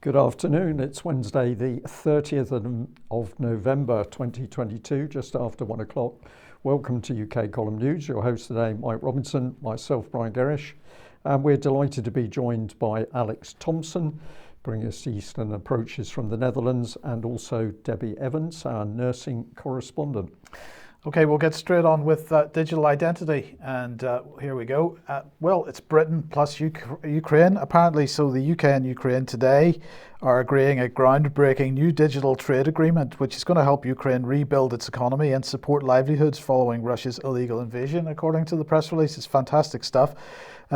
Good afternoon. It's Wednesday, the 30th of November 2022, just after 1 o'clock. Welcome to UK Column News. Your host today, Mike Robinson, myself, Brian Gerrish. And we're delighted to be joined by Alwx Thomsons, bringing us Eastern approaches from the Netherlands, and also Debbie Evans, our nursing correspondent. Okay, we'll get straight on with digital identity, and here we go. Well, it's Britain plus Ukraine, apparently. So the UK and Ukraine today are agreeing a groundbreaking new digital trade agreement, which is going to help Ukraine rebuild its economy and support livelihoods following Russia's illegal invasion, according to the press release. It's fantastic stuff.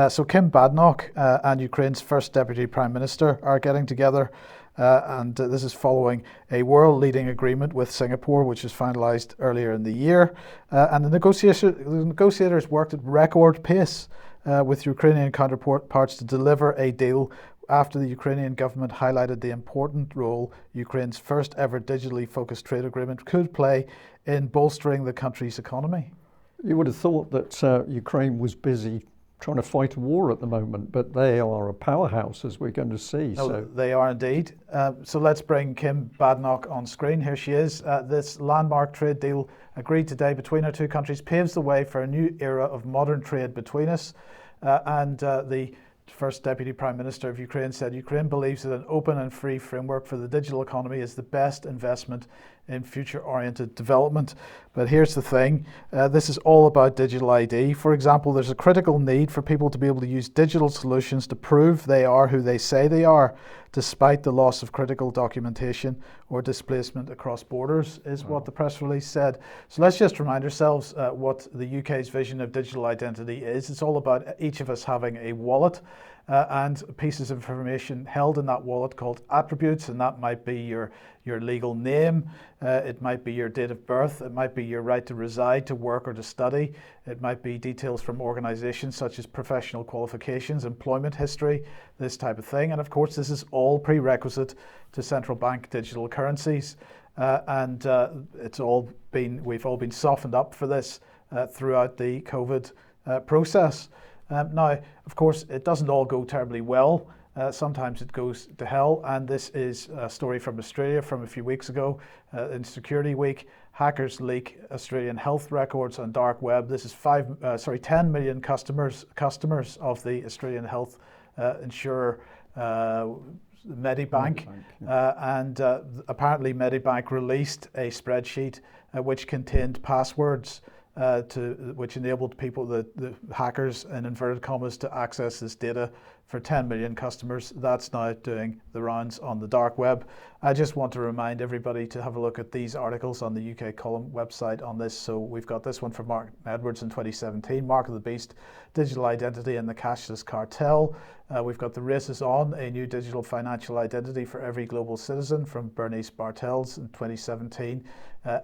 So Kim Badenoch and Ukraine's first Deputy Prime Minister are getting together. And this is following a world-leading agreement with Singapore, which was finalised earlier in the year. And the negotiators worked at record pace with Ukrainian counterparts to deliver a deal after the Ukrainian government highlighted the important role Ukraine's first ever digitally focused trade agreement could play in bolstering the country's economy. You would have thought that Ukraine was busy trying to fight a war at the moment, but they are a powerhouse, as we're going to see. No, so they are indeed. So let's bring Kim Badenoch on screen. Here she is. This landmark trade deal agreed today between our two countries paves the way for a new era of modern trade between us. And the First Deputy Prime Minister of Ukraine said Ukraine believes that an open and free framework for the digital economy is the best investment in future-oriented development. But here's the thing, this is all about digital ID. For example, there's a critical need for people to be able to use digital solutions to prove they are who they say they are, despite the loss of critical documentation or displacement across borders, is what the press release said. So let's just remind ourselves what the UK's vision of digital identity is. It's all about each of us having a wallet and pieces of information held in that wallet called attributes, and that might be your legal name, it might be your date of birth, it might be your right to reside, to work or to study, it might be details from organisations such as professional qualifications, employment history, this type of thing. And of course this is all prerequisite to central bank digital currencies, and we've all been softened up for this throughout the COVID process. Now, of course, it doesn't all go terribly well. Sometimes it goes to hell, and this is a story from Australia from a few weeks ago. In Security Week, hackers leak Australian health records on dark web. This is 10 million customers of the Australian health insurer Medibank, and apparently Medibank released a spreadsheet which contained passwords which enabled people, the hackers in inverted commas, to access this data for 10 million customers. That's now doing the rounds on the dark web. I just want to remind everybody to have a look at these articles on the UK Column website on this. So we've got this one from Mark Edwards in 2017, Mark of the Beast, Digital Identity and the Cashless Cartel. We've got The Race is On, a new digital financial identity for every global citizen, from Bernice Bartels in 2017.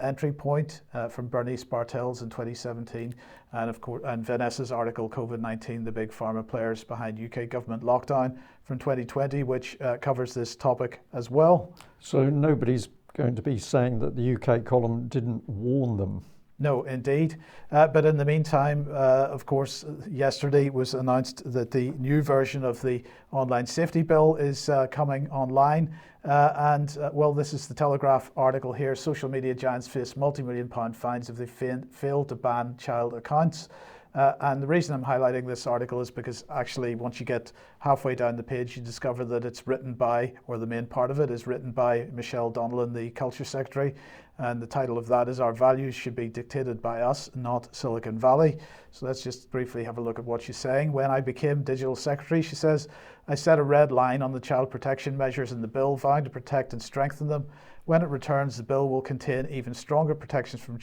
Entry Point from Bernice Bartels in 2017, and of course, and Vanessa's article, COVID-19, the big pharma players behind UK government lockdown, from 2020, which covers this topic as well. So nobody's going to be saying that the UK column didn't warn them. No, indeed. But in the meantime, of course, yesterday was announced that the new version of the online safety bill is coming online. Well, this is the Telegraph article here. Social media giants face multi-million-pound fines if they fail to ban child accounts. And the reason I'm highlighting this article is because actually once you get halfway down the page, you discover that it's written by, or the main part of it is written by, Michelle Donnellan, the Culture Secretary. And the title of that is Our Values Should Be Dictated by Us, Not Silicon Valley. So let's just briefly have a look at what she's saying. When I became Digital Secretary, she says, I set a red line on the child protection measures in the bill, vowing to protect and strengthen them. When it returns, the bill will contain even stronger protections for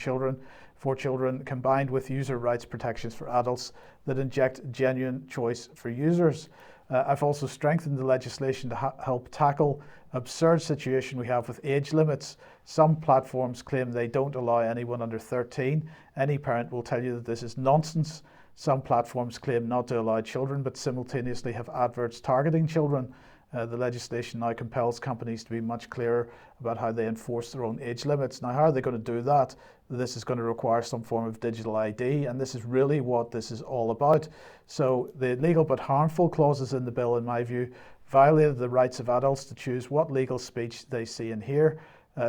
children, combined with user rights protections for adults that inject genuine choice for users. I've also strengthened the legislation to help tackle absurd situation we have with age limits. Some platforms claim they don't allow anyone under 13. Any parent will tell you that this is nonsense. Some platforms claim not to allow children, but simultaneously have adverts targeting children. The legislation now compels companies to be much clearer about how they enforce their own age limits. Now, how are they going to do that? This is going to require some form of digital ID, and this is really what this is all about. So the legal but harmful clauses in the bill, in my view, violated the rights of adults to choose what legal speech they see and hear.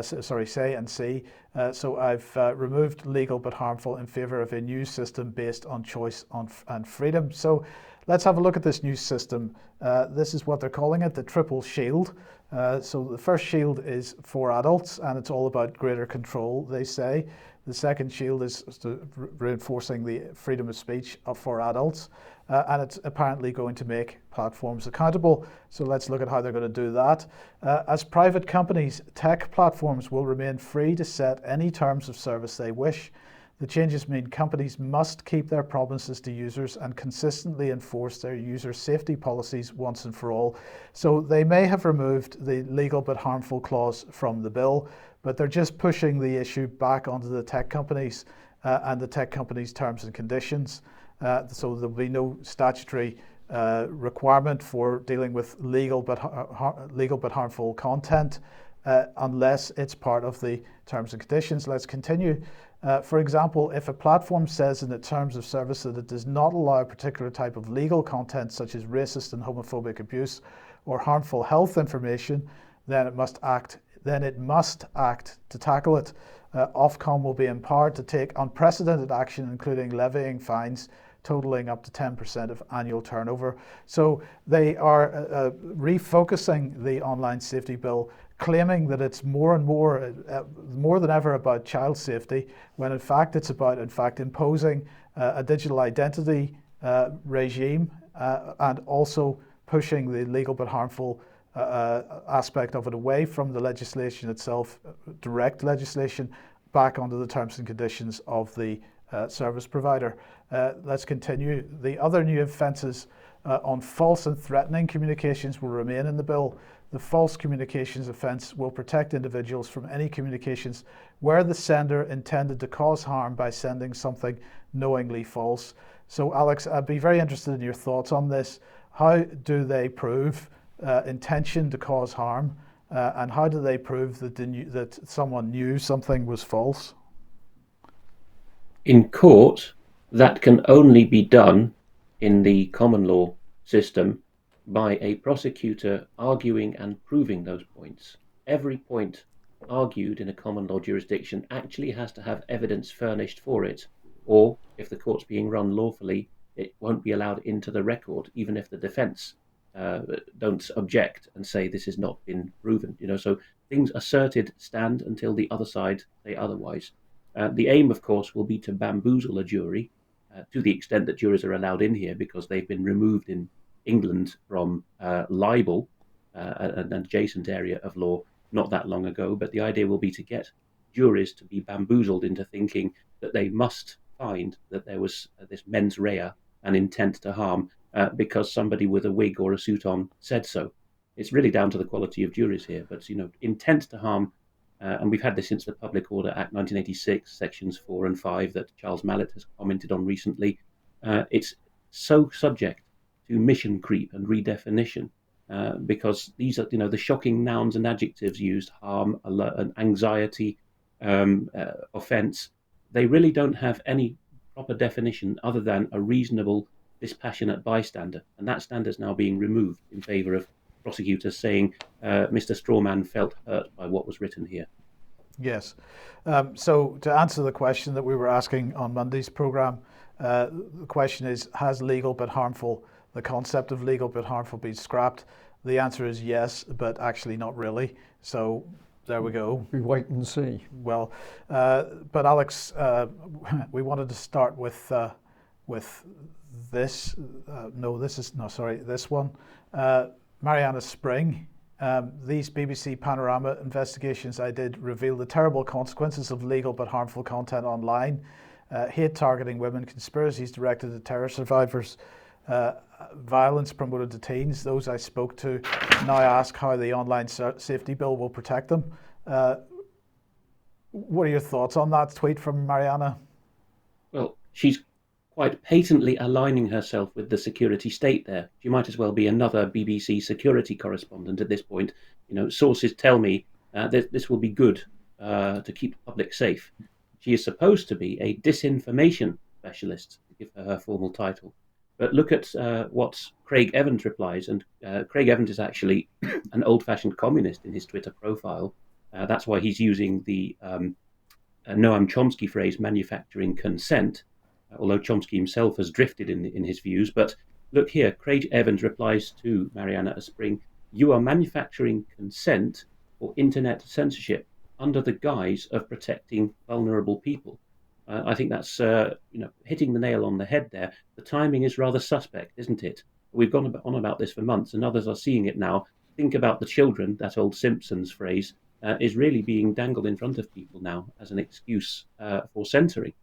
Say and see. So I've removed legal but harmful in favour of a new system based on choice and freedom. So let's have a look at this new system. This is what they're calling it, the triple shield. So the first shield is for adults, and it's all about greater control, they say. The second shield is reinforcing the freedom of speech for adults, and it's apparently going to make platforms accountable. So let's look at how they're going to do that. As private companies, tech platforms will remain free to set any terms of service they wish. The changes mean companies must keep their promises to users and consistently enforce their user safety policies once and for all. So they may have removed the legal but harmful clause from the bill, but they're just pushing the issue back onto the tech companies and the tech companies' terms and conditions. So there'll be no statutory requirement for dealing with legal but harmful content unless it's part of the terms and conditions. Let's continue. For example, if a platform says in the terms of service that it does not allow a particular type of legal content such as racist and homophobic abuse or harmful health information, then it must act to tackle it. Ofcom will be empowered to take unprecedented action, including levying fines totaling up to 10% of annual turnover. So they are refocusing the online safety bill, claiming that it's more than ever about child safety, when in fact it's about imposing a digital identity regime and also pushing the legal but harmful aspect of it away from the legislation itself, direct legislation, back onto the terms and conditions of the service provider. Let's continue. The other new offences on false and threatening communications will remain in the bill. The false communications offence will protect individuals from any communications where the sender intended to cause harm by sending something knowingly false. So Alex, I'd be very interested in your thoughts on this. How do they prove intention to cause harm, and how do they prove that someone knew something was false? In court, that can only be done in the common law system by a prosecutor arguing and proving those points. Every point argued in a common law jurisdiction actually has to have evidence furnished for it, or if the court's being run lawfully, it won't be allowed into the record, even if the defence don't object and say this has not been proven. So things asserted stand until the other side say otherwise. The aim, of course, will be to bamboozle a jury to the extent that jurors are allowed in here, because they've been removed in England from libel, an adjacent area of law, not that long ago. But the idea will be to get juries to be bamboozled into thinking that they must find that there was this mens rea, an intent to harm, because somebody with a wig or a suit on said so. It's really down to the quality of juries here. But intent to harm. And we've had this since the Public Order Act 1986, sections 4 and 5 that Charles Mallet has commented on recently. It's so subject to mission creep and redefinition because these are, the shocking nouns and adjectives used, harm, alert, and anxiety, offence. They really don't have any proper definition other than a reasonable, dispassionate bystander. And that standard is now being removed in favour of prosecutors saying Mr. Strawman felt hurt by what was written here. Yes. So to answer the question that we were asking on Monday's programme, the question is, has legal but harmful, the concept of legal but harmful, been scrapped? The answer is yes, but actually not really. So there we go. We wait and see. Well, but Alex, we wanted to start with this. This one. Mariana Spring. These BBC Panorama investigations I did reveal the terrible consequences of legal but harmful content online, hate targeting women, conspiracies directed at terror survivors, violence promoted to teens. Those I spoke to now ask how the online safety bill will protect them. What are your thoughts on that tweet from Mariana? Well, she's quite patently aligning herself with the security state there. She might as well be another BBC security correspondent at this point. Sources tell me that this will be good to keep the public safe. She is supposed to be a disinformation specialist, to give her formal title. But look at what Craig Evans replies, and Craig Evans is actually an old-fashioned communist in his Twitter profile. That's why he's using the Noam Chomsky phrase "manufacturing consent," although Chomsky himself has drifted in his views. But look here, Craig Evans replies to Mariana Spring: "You are manufacturing consent for internet censorship under the guise of protecting vulnerable people." I think that's hitting the nail on the head there. The timing is rather suspect, isn't it? We've gone on about this for months, and others are seeing it now. Think about the children. That old Simpsons phrase is really being dangled in front of people now as an excuse for censoring.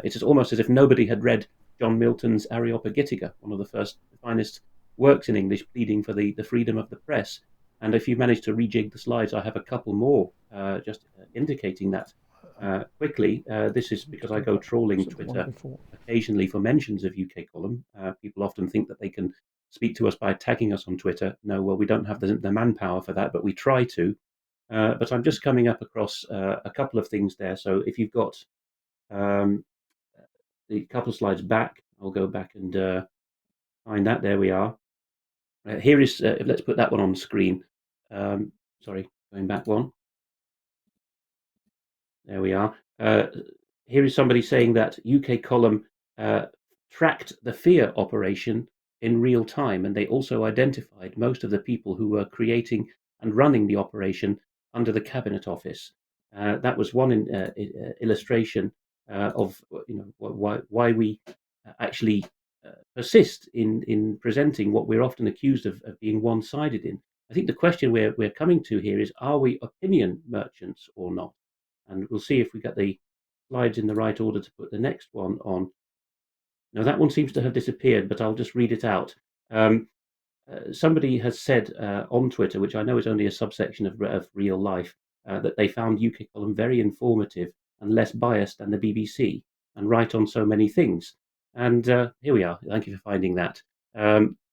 It is almost as if nobody had read John Milton's Areopagitica, one of the first finest works in English, pleading for the freedom of the press. And if you manage to rejig the slides, I have a couple more just indicating that quickly. This is because I go trawling Twitter occasionally for mentions of UK Column. People often think that they can speak to us by tagging us on Twitter. No, well, we don't have the manpower for that, but we try to. But I'm just coming up across a couple of things there. So if you've got the couple of slides back, I'll go back and find that. There we are. Here is, let's put that one on the screen. Sorry, going back one. There we are. Here is somebody saying that UK Column tracked the fear operation in real time, and they also identified most of the people who were creating and running the operation under the Cabinet Office. That was one illustration of why we actually persist in presenting what we're often accused of being one-sided in. I think the question we're coming to here is, are we opinion merchants or not? And we'll see if we get the slides in the right order to put the next one on. Now that one seems to have disappeared, but I'll just read it out. Somebody has said on Twitter, which I know is only a subsection of real life, that they found UK Column very informative and less biased than the BBC, and right on so many things. And here we are. Thank you for finding that.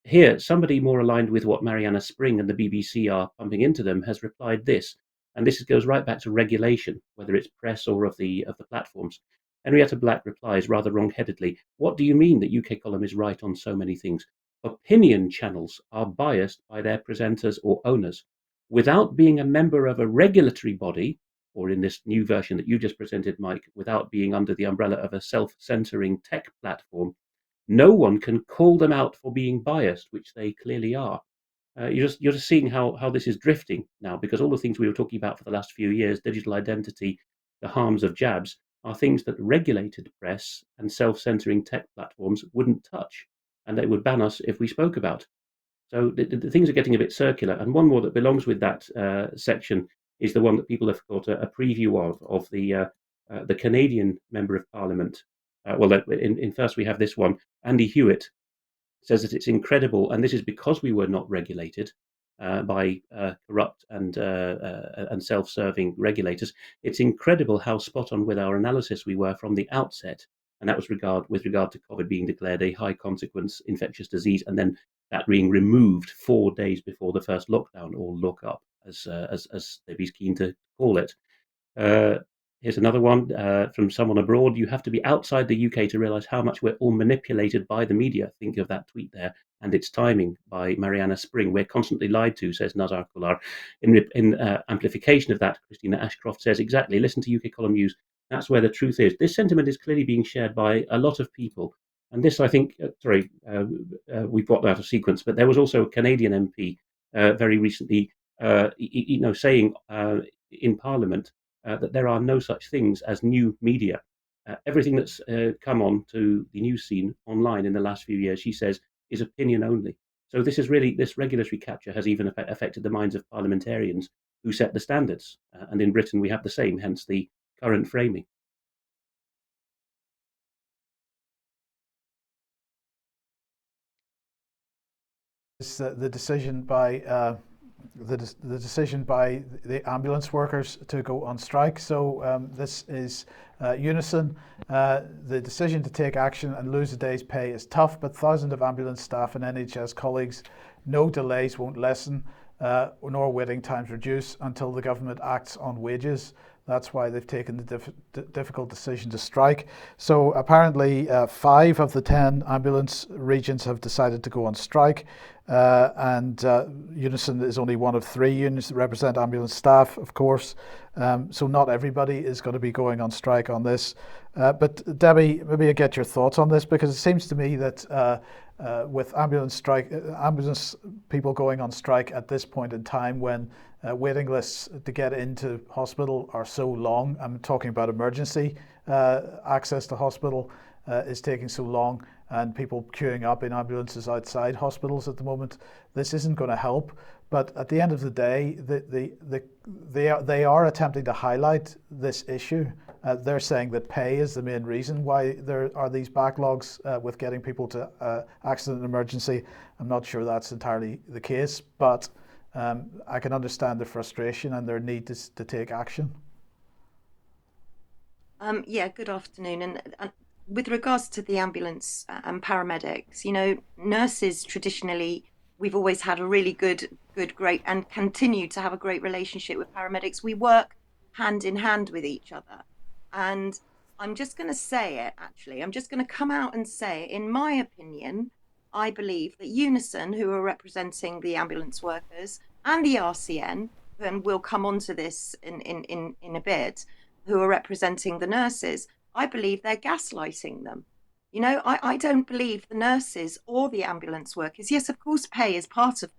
Here, somebody more aligned with what Mariana Spring and the BBC are pumping into them has replied this, and this goes right back to regulation, whether it's press or of the platforms. Henrietta Black replies rather wrong-headedly, "What do you mean that UK Column is right on so many things? Opinion channels are biased by their presenters or owners. Without being a member of a regulatory body, or in this new version that you just presented, Mike, without being under the umbrella of a self-censoring tech platform, no one can call them out for being biased, which they clearly are." You're just seeing how this is drifting now, because all the things we were talking about for the last few years, digital identity, the harms of jabs, are things that regulated press and self-censoring tech platforms wouldn't touch, and they would ban us if we spoke about. So the things are getting a bit circular. And one more that belongs with that section is the one that people have got a preview of the Canadian Member of Parliament. In first we have this one, Andy Hewitt, says that it's incredible, and this is because we were not regulated by corrupt and self-serving regulators. It's incredible how spot on with our analysis we were from the outset, and that was with regard to COVID being declared a high consequence infectious disease, and then that being removed 4 days before the first lockdown, or lock-up, as they'd keen to call it. Here's another one from someone abroad. "You have to be outside the UK to realise how much we're all manipulated by the media." Think of that tweet there and its timing by Mariana Spring. "We're constantly lied to," says Nazar Kular. In amplification of that, Christina Ashcroft says, "Exactly, listen to UK Column News. That's where the truth is." This sentiment is clearly being shared by a lot of people. And this, I think, we've got out of sequence, but there was also a Canadian MP very recently, saying in Parliament that there are no such things as new media. Everything that's come on to the news scene online in the last few years, she says, is opinion only. So this regulatory capture has even affected the minds of parliamentarians who set the standards. And in Britain, we have the same, hence the current framing. The decision by the decision by the ambulance workers to go on strike. So this is Unison. The decision to take action and lose a day's pay is tough, but thousands of ambulance staff and NHS colleagues know delays won't lessen, nor waiting times reduce until the government acts on wages. That's why they've taken the difficult decision to strike. So apparently 5 of the 10 ambulance regions have decided to go on strike. And Unison is only one of 3 unions that represent ambulance staff, of course. So not everybody is going to be going on strike on this. But Debbie, maybe I get your thoughts on this, because it seems to me that with ambulance people going on strike at this point in time, when waiting lists to get into hospital are so long, I'm talking about emergency access to hospital is taking so long, and people queuing up in ambulances outside hospitals at the moment, this isn't going to help. But at the end of the day, they are attempting to highlight this issue. They're saying that pay is the main reason why there are these backlogs with getting people to accident and emergency. I'm not sure that's entirely the case, but I can understand the frustration and their need to take action. Yeah, good afternoon. And with regards to the ambulance and paramedics, nurses traditionally, we've always had a really great, and continue to have a great relationship with paramedics. We work hand in hand with each other. And I'm just going to say it, actually. I'm just going to come out and say, in my opinion, I believe that Unison, who are representing the ambulance workers, and the RCN, and we'll come on to this in a bit, who are representing the nurses, I believe they're gaslighting them. I don't believe the nurses or the ambulance workers. Yes, of course, pay is part of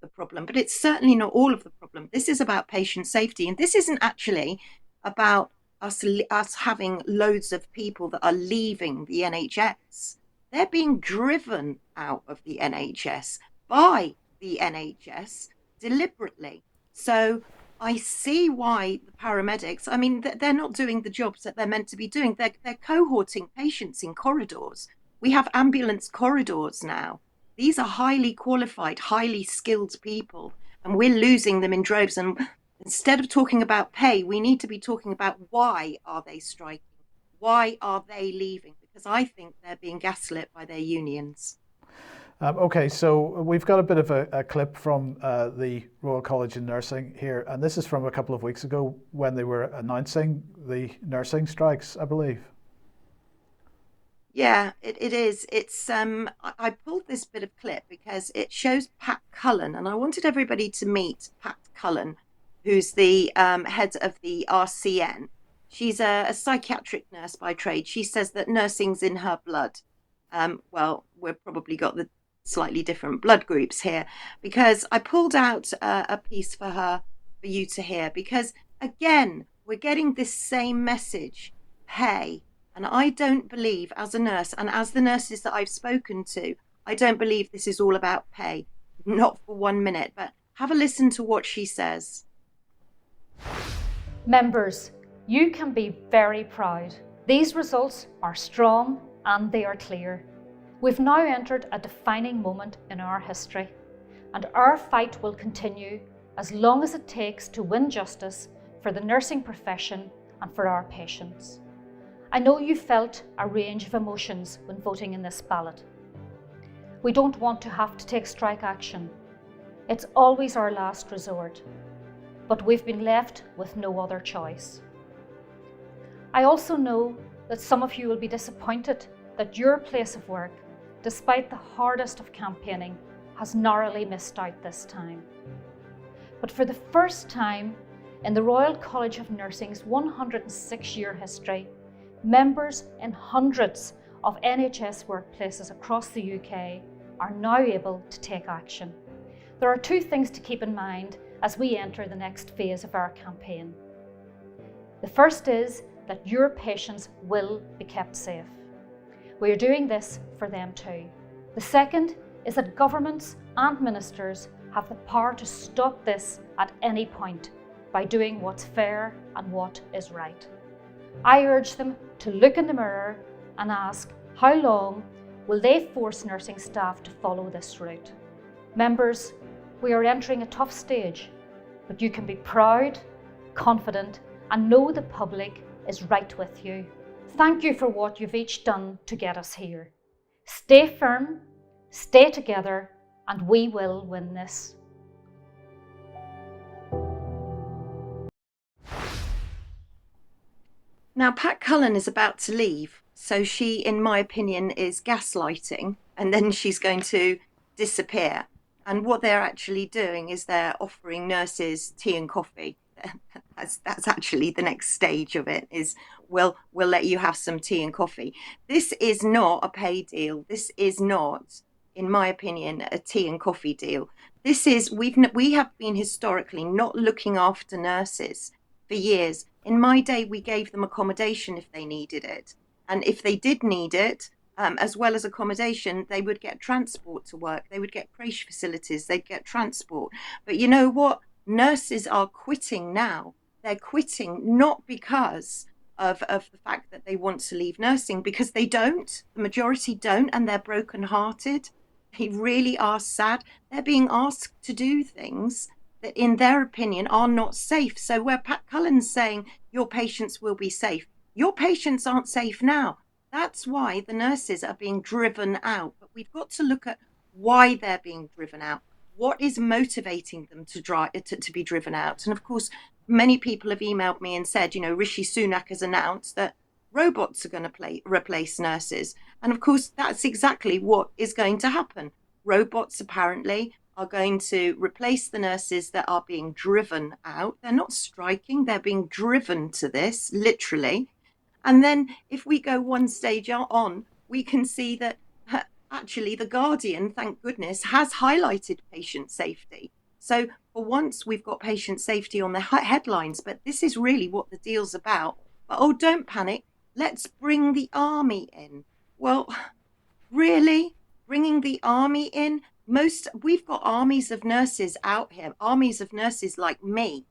the problem, but it's certainly not all of the problem. This is about patient safety, and this isn't actually about us having loads of people that are leaving the NHS. They're being driven out of the NHS by the NHS deliberately. So I see why the paramedics, I mean, they're not doing the jobs that they're meant to be doing. They're cohorting patients in corridors. We have ambulance corridors now. These are highly qualified, highly skilled people, and we're losing them in droves. And instead of talking about pay, we need to be talking about why are they striking? Why are they leaving? Because I think they're being gaslit by their unions. Okay, so we've got a bit of a clip from the Royal College of Nursing here, and this is from a couple of weeks ago when they were announcing the nursing strikes, I believe. Yeah, it is. It's I pulled this bit of clip because it shows Pat Cullen, and I wanted everybody to meet Pat Cullen, who's the head of the RCN. She's a psychiatric nurse by trade. She says that nursing's in her blood. Well, we've probably got the slightly different blood groups here, because I pulled out a piece for her for you to hear, because again, we're getting this same message, pay. And I don't believe, as a nurse and as the nurses that I've spoken to, I don't believe this is all about pay. Not for 1 minute, but have a listen to what she says. Members, you can be very proud. These results are strong and they are clear. We've now entered a defining moment in our history, and our fight will continue as long as it takes to win justice for the nursing profession and for our patients. I know you felt a range of emotions when voting in this ballot. We don't want to have to take strike action. It's always our last resort, but we've been left with no other choice. I also know that some of you will be disappointed that your place of work, despite the hardest of campaigning, has narrowly missed out this time. But for the first time in the Royal College of Nursing's 106-year history, members in hundreds of NHS workplaces across the UK are now able to take action. There are 2 things to keep in mind as we enter the next phase of our campaign. The first is that your patients will be kept safe. We are doing this for them too. The second is that governments and ministers have the power to stop this at any point by doing what's fair and what is right. I urge them to look in the mirror and ask, how long will they force nursing staff to follow this route? Members, we are entering a tough stage, but you can be proud, confident, and know the public is right with you. Thank you for what you've each done to get us here. Stay firm, stay together, and we will win this. Now, Pat Cullen is about to leave. So she, in my opinion, is gaslighting, and then she's going to disappear. And what they're actually doing is they're offering nurses tea and coffee. That's actually the next stage of it, is we'll let you have some tea and coffee. This is not a pay deal. This is not, in my opinion, a tea and coffee deal. This is, we have been historically not looking after nurses for years. In my day, we gave them accommodation if they needed it. And if they did need it, as well as accommodation, they would get transport to work. They would get creche facilities. They'd get transport. But you know what? Nurses are quitting now. They're quitting not because of the fact that they want to leave nursing, because they don't. The majority don't, and they're brokenhearted. They really are sad. They're being asked to do things that, in their opinion, are not safe. So where Pat Cullen's saying your patients will be safe, your patients aren't safe now. That's why the nurses are being driven out. But we've got to look at why they're being driven out. What is motivating them to be driven out? And of course, many people have emailed me and said, you know, Rishi Sunak has announced that robots are going to replace nurses. And of course, that's exactly what is going to happen. Robots apparently are going to replace the nurses that are being driven out. They're not striking, they're being driven to this, literally. And then if we go one stage on, we can see that actually The Guardian, thank goodness, has highlighted patient safety. So for once, we've got patient safety on the headlines, but this is really what the deal's about. But oh, don't panic. Let's bring the army in. Well, really? Bringing the army in? We've got armies of nurses out here, armies of nurses like me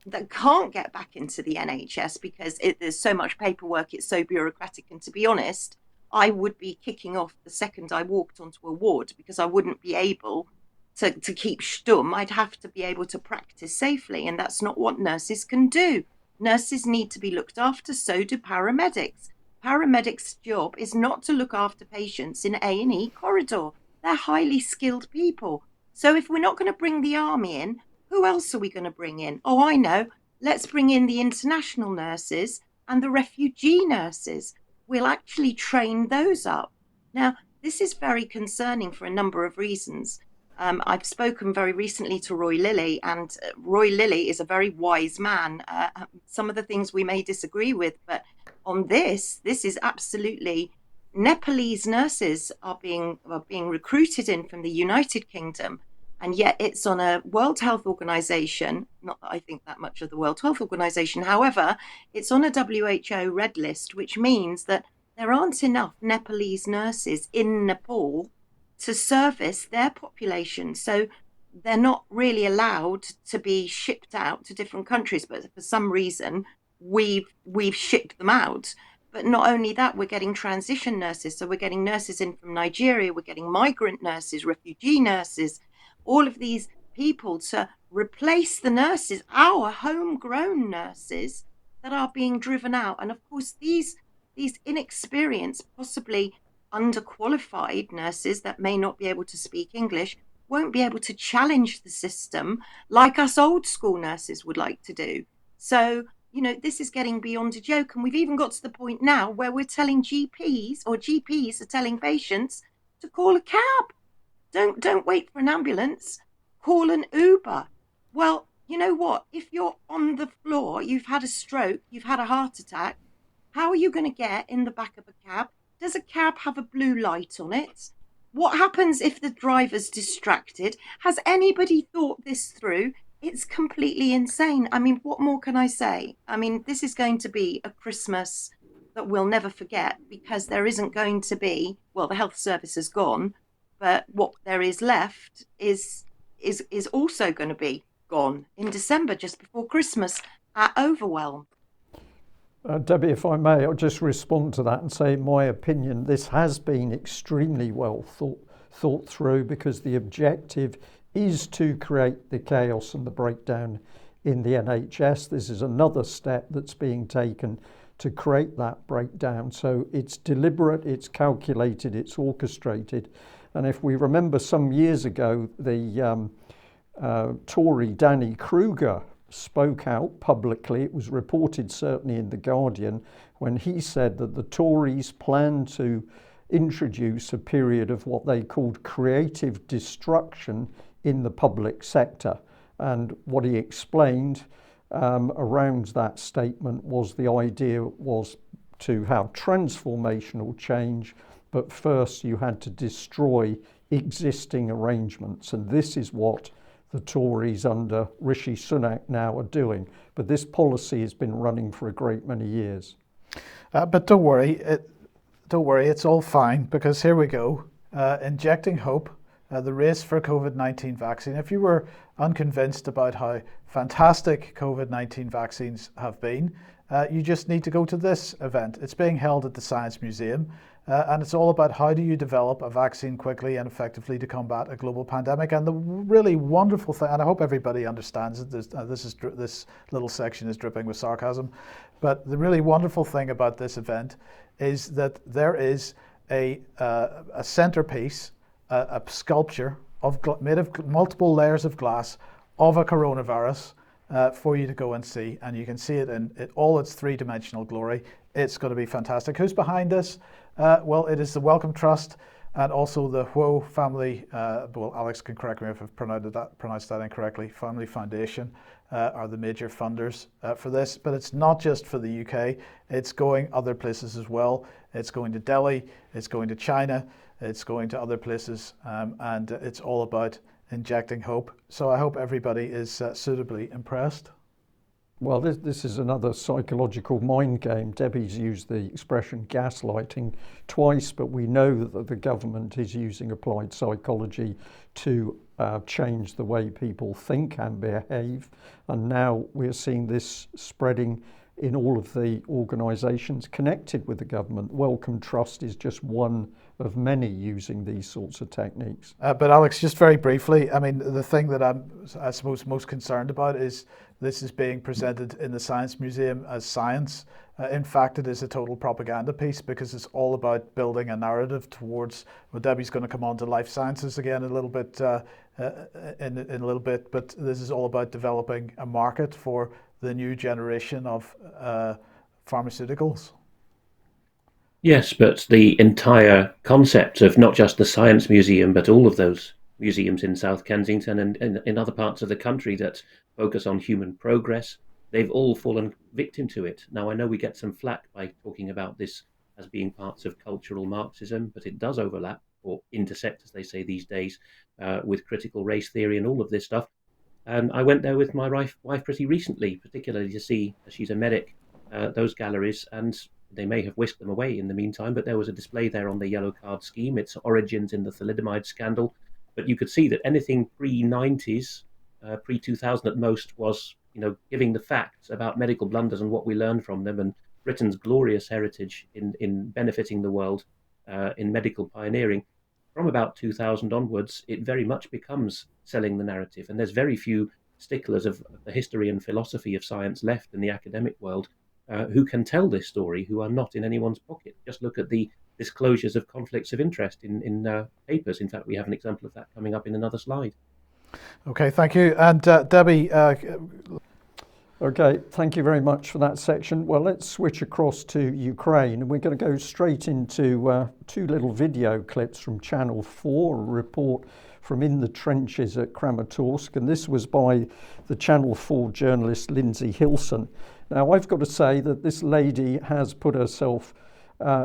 that can't get back into the NHS because there's so much paperwork, it's so bureaucratic. And to be honest, I would be kicking off the second I walked onto a ward, because I wouldn't be able to keep stum. I'd have to be able to practice safely, and that's not what nurses can do. Nurses need to be looked after, so do paramedics. Paramedics' job is not to look after patients in A&E corridor. They're highly skilled people. So if we're not going to bring the army in, who else are we going to bring in? Oh, I know. Let's bring in the international nurses and the refugee nurses. We'll actually train those up. Now, this is very concerning for a number of reasons. I've spoken very recently to Roy Lilly, and Roy Lilly is a very wise man. Some of the things we may disagree with, but on this is absolutely, Nepalese nurses are being recruited in from the United Kingdom, and yet it's on a World Health Organization, not that I think that much of the World Health Organization, however, it's on a WHO red list, which means that there aren't enough Nepalese nurses in Nepal to service their population. So they're not really allowed to be shipped out to different countries, but for some reason we've shipped them out. But not only that, we're getting transition nurses. So we're getting nurses in from Nigeria, we're getting migrant nurses, refugee nurses, all of these people to replace the nurses, our homegrown nurses that are being driven out. And of course, these inexperienced, possibly underqualified nurses that may not be able to speak English won't be able to challenge the system like us old school nurses would like to do. So, you know, this is getting beyond a joke. And we've even got to the point now where we're telling GPs are telling patients to call a cab. Don't wait for an ambulance, call an Uber. Well, you know what? If you're on the floor, you've had a stroke, you've had a heart attack, how are you going to get in the back of a cab? Does a cab have a blue light on it? What happens if the driver's distracted? Has anybody thought this through? It's completely insane. I mean, what more can I say? I mean, this is going to be a Christmas that we'll never forget, because there isn't going to be, well, the health service is gone, but what there is left is also going to be gone in December, just before Christmas, at overwhelm. Debbie, if I may, I'll just respond to that and say, in my opinion, this has been extremely well thought through, because the objective is to create the chaos and the breakdown in the NHS. This is another step that's being taken to create that breakdown. So it's deliberate, it's calculated, it's orchestrated. And if we remember some years ago, the Tory Danny Kruger spoke out publicly. It was reported certainly in The Guardian, when he said that the Tories plan to introduce a period of what they called creative destruction in the public sector. And what he explained around that statement was the idea was to have transformational change, but first you had to destroy existing arrangements. And this is what the Tories under Rishi Sunak now are doing. But this policy has been running for a great many years. But don't worry, it's all fine, because here we go. Injecting hope, the race for COVID-19 vaccine. If you were unconvinced about how fantastic COVID-19 vaccines have been, you just need to go to this event. It's being held at the Science Museum, and it's all about how do you develop a vaccine quickly and effectively to combat a global pandemic. And the really wonderful thing, and I hope everybody understands it, this little section is dripping with sarcasm, but the really wonderful thing about this event is that there is a centerpiece, a sculpture made of multiple layers of glass of a coronavirus for you to go and see, and you can see it in all its three-dimensional glory. It's going to be fantastic. Who's behind this? Well, it is the Wellcome Trust and also the Huo Family, well, Alex can correct me if I've pronounced that incorrectly, Family Foundation are the major funders for this. But it's not just for the UK, it's going other places as well. It's going to Delhi, it's going to China, it's going to other places, and it's all about injecting hope. So I hope everybody is suitably impressed. Well, this is another psychological mind game. Debbie's used the expression gaslighting twice, but we know that the government is using applied psychology to change the way people think and behave. And now we're seeing this spreading in all of the organisations connected with the government. Wellcome Trust is just one of many using these sorts of techniques. But Alex, just very briefly, I mean, the thing that I suppose most concerned about is this is being presented in the Science Museum as science. In fact, it is a total propaganda piece, because it's all about building a narrative towards, well, Debbie's going to come on to life sciences again in a little bit, but this is all about developing a market for the new generation of pharmaceuticals. Yes, but the entire concept of not just the Science Museum, but all of those museums in South Kensington and in other parts of the country that focus on human progress, they've all fallen victim to it. Now, I know we get some flack by talking about this as being parts of cultural Marxism, but it does overlap, or intersect, as they say these days, with critical race theory and all of this stuff. And I went there with my wife pretty recently, particularly to see, as she's a medic, those galleries, and they may have whisked them away in the meantime, but there was a display there on the yellow card scheme, its origins in the thalidomide scandal. But you could see that anything pre-90s, pre-2000 at most, was, giving the facts about medical blunders and what we learned from them, and Britain's glorious heritage in benefiting the world in medical pioneering. From about 2000 onwards, it very much becomes selling the narrative. And there's very few sticklers of the history and philosophy of science left in the academic world who can tell this story, who are not in anyone's pocket. Just look at the disclosures of conflicts of interest in papers. In fact, we have an example of that coming up in another slide. Okay, thank you. And Debbie. Okay, thank you very much for that section. Well, let's switch across to Ukraine, and we're going to go straight into two little video clips from Channel 4, a report from in the trenches at Kramatorsk, and this was by the Channel 4 journalist Lindsay Hilson. Now, I've got to say that this lady has put herself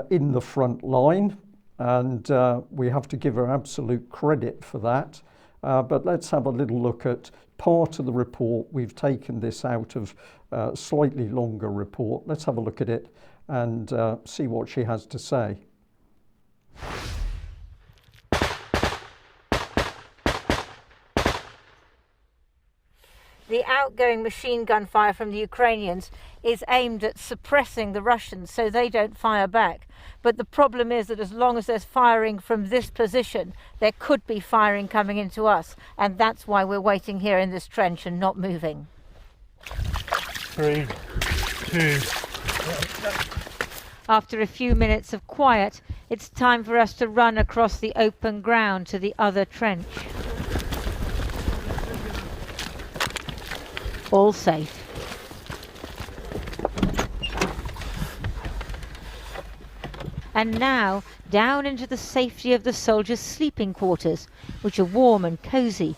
in the front line, and we have to give her absolute credit for that. But let's have a little look at part of the report. We've taken this out of a slightly longer report. Let's have a look at it and see what she has to say. The outgoing machine gun fire from the Ukrainians is aimed at suppressing the Russians so they don't fire back. But the problem is that as long as there's firing from this position, there could be firing coming into us. And that's why we're waiting here in this trench and not moving. 3, 2. After a few minutes of quiet, it's time for us to run across the open ground to the other trench. All safe. and now down into the safety of the soldiers' sleeping quarters, which are warm and cosy,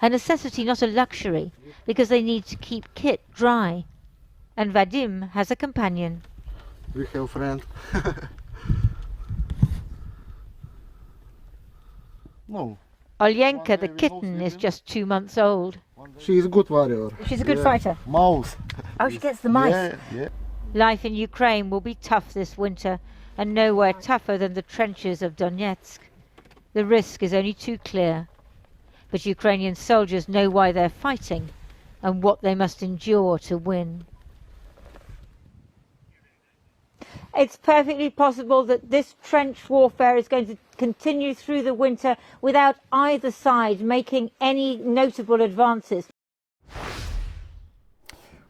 a necessity not a luxury, because they need to keep kit dry. And Vadim has a companion. We have a friend. No, Olyenka, the kitten, is just 2 months old. she is a good warrior. She's a good fighter. Mouse. Oh, she gets the mice. Yeah. Life in Ukraine will be tough this winter, and nowhere tougher than the trenches of Donetsk. The risk is only too clear. But Ukrainian soldiers know why they're fighting and what they must endure to win. It's perfectly possible that this trench warfare is going to continue through the winter without either side making any notable advances.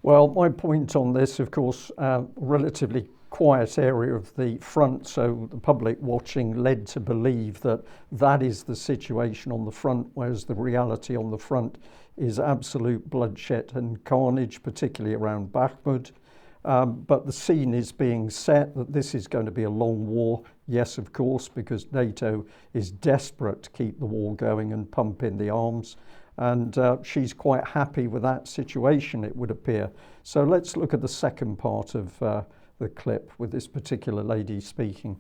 Well, my point on this, of course, relatively quiet area of the front, so the public watching led to believe that that is the situation on the front, whereas the reality on the front is absolute bloodshed and carnage, particularly around Bakhmut. But the scene is being set that this is going to be a long war. Yes, of course, because NATO is desperate to keep the war going and pump in the arms. And she's quite happy with that situation, it would appear. So let's look at the second part of the clip with this particular lady speaking.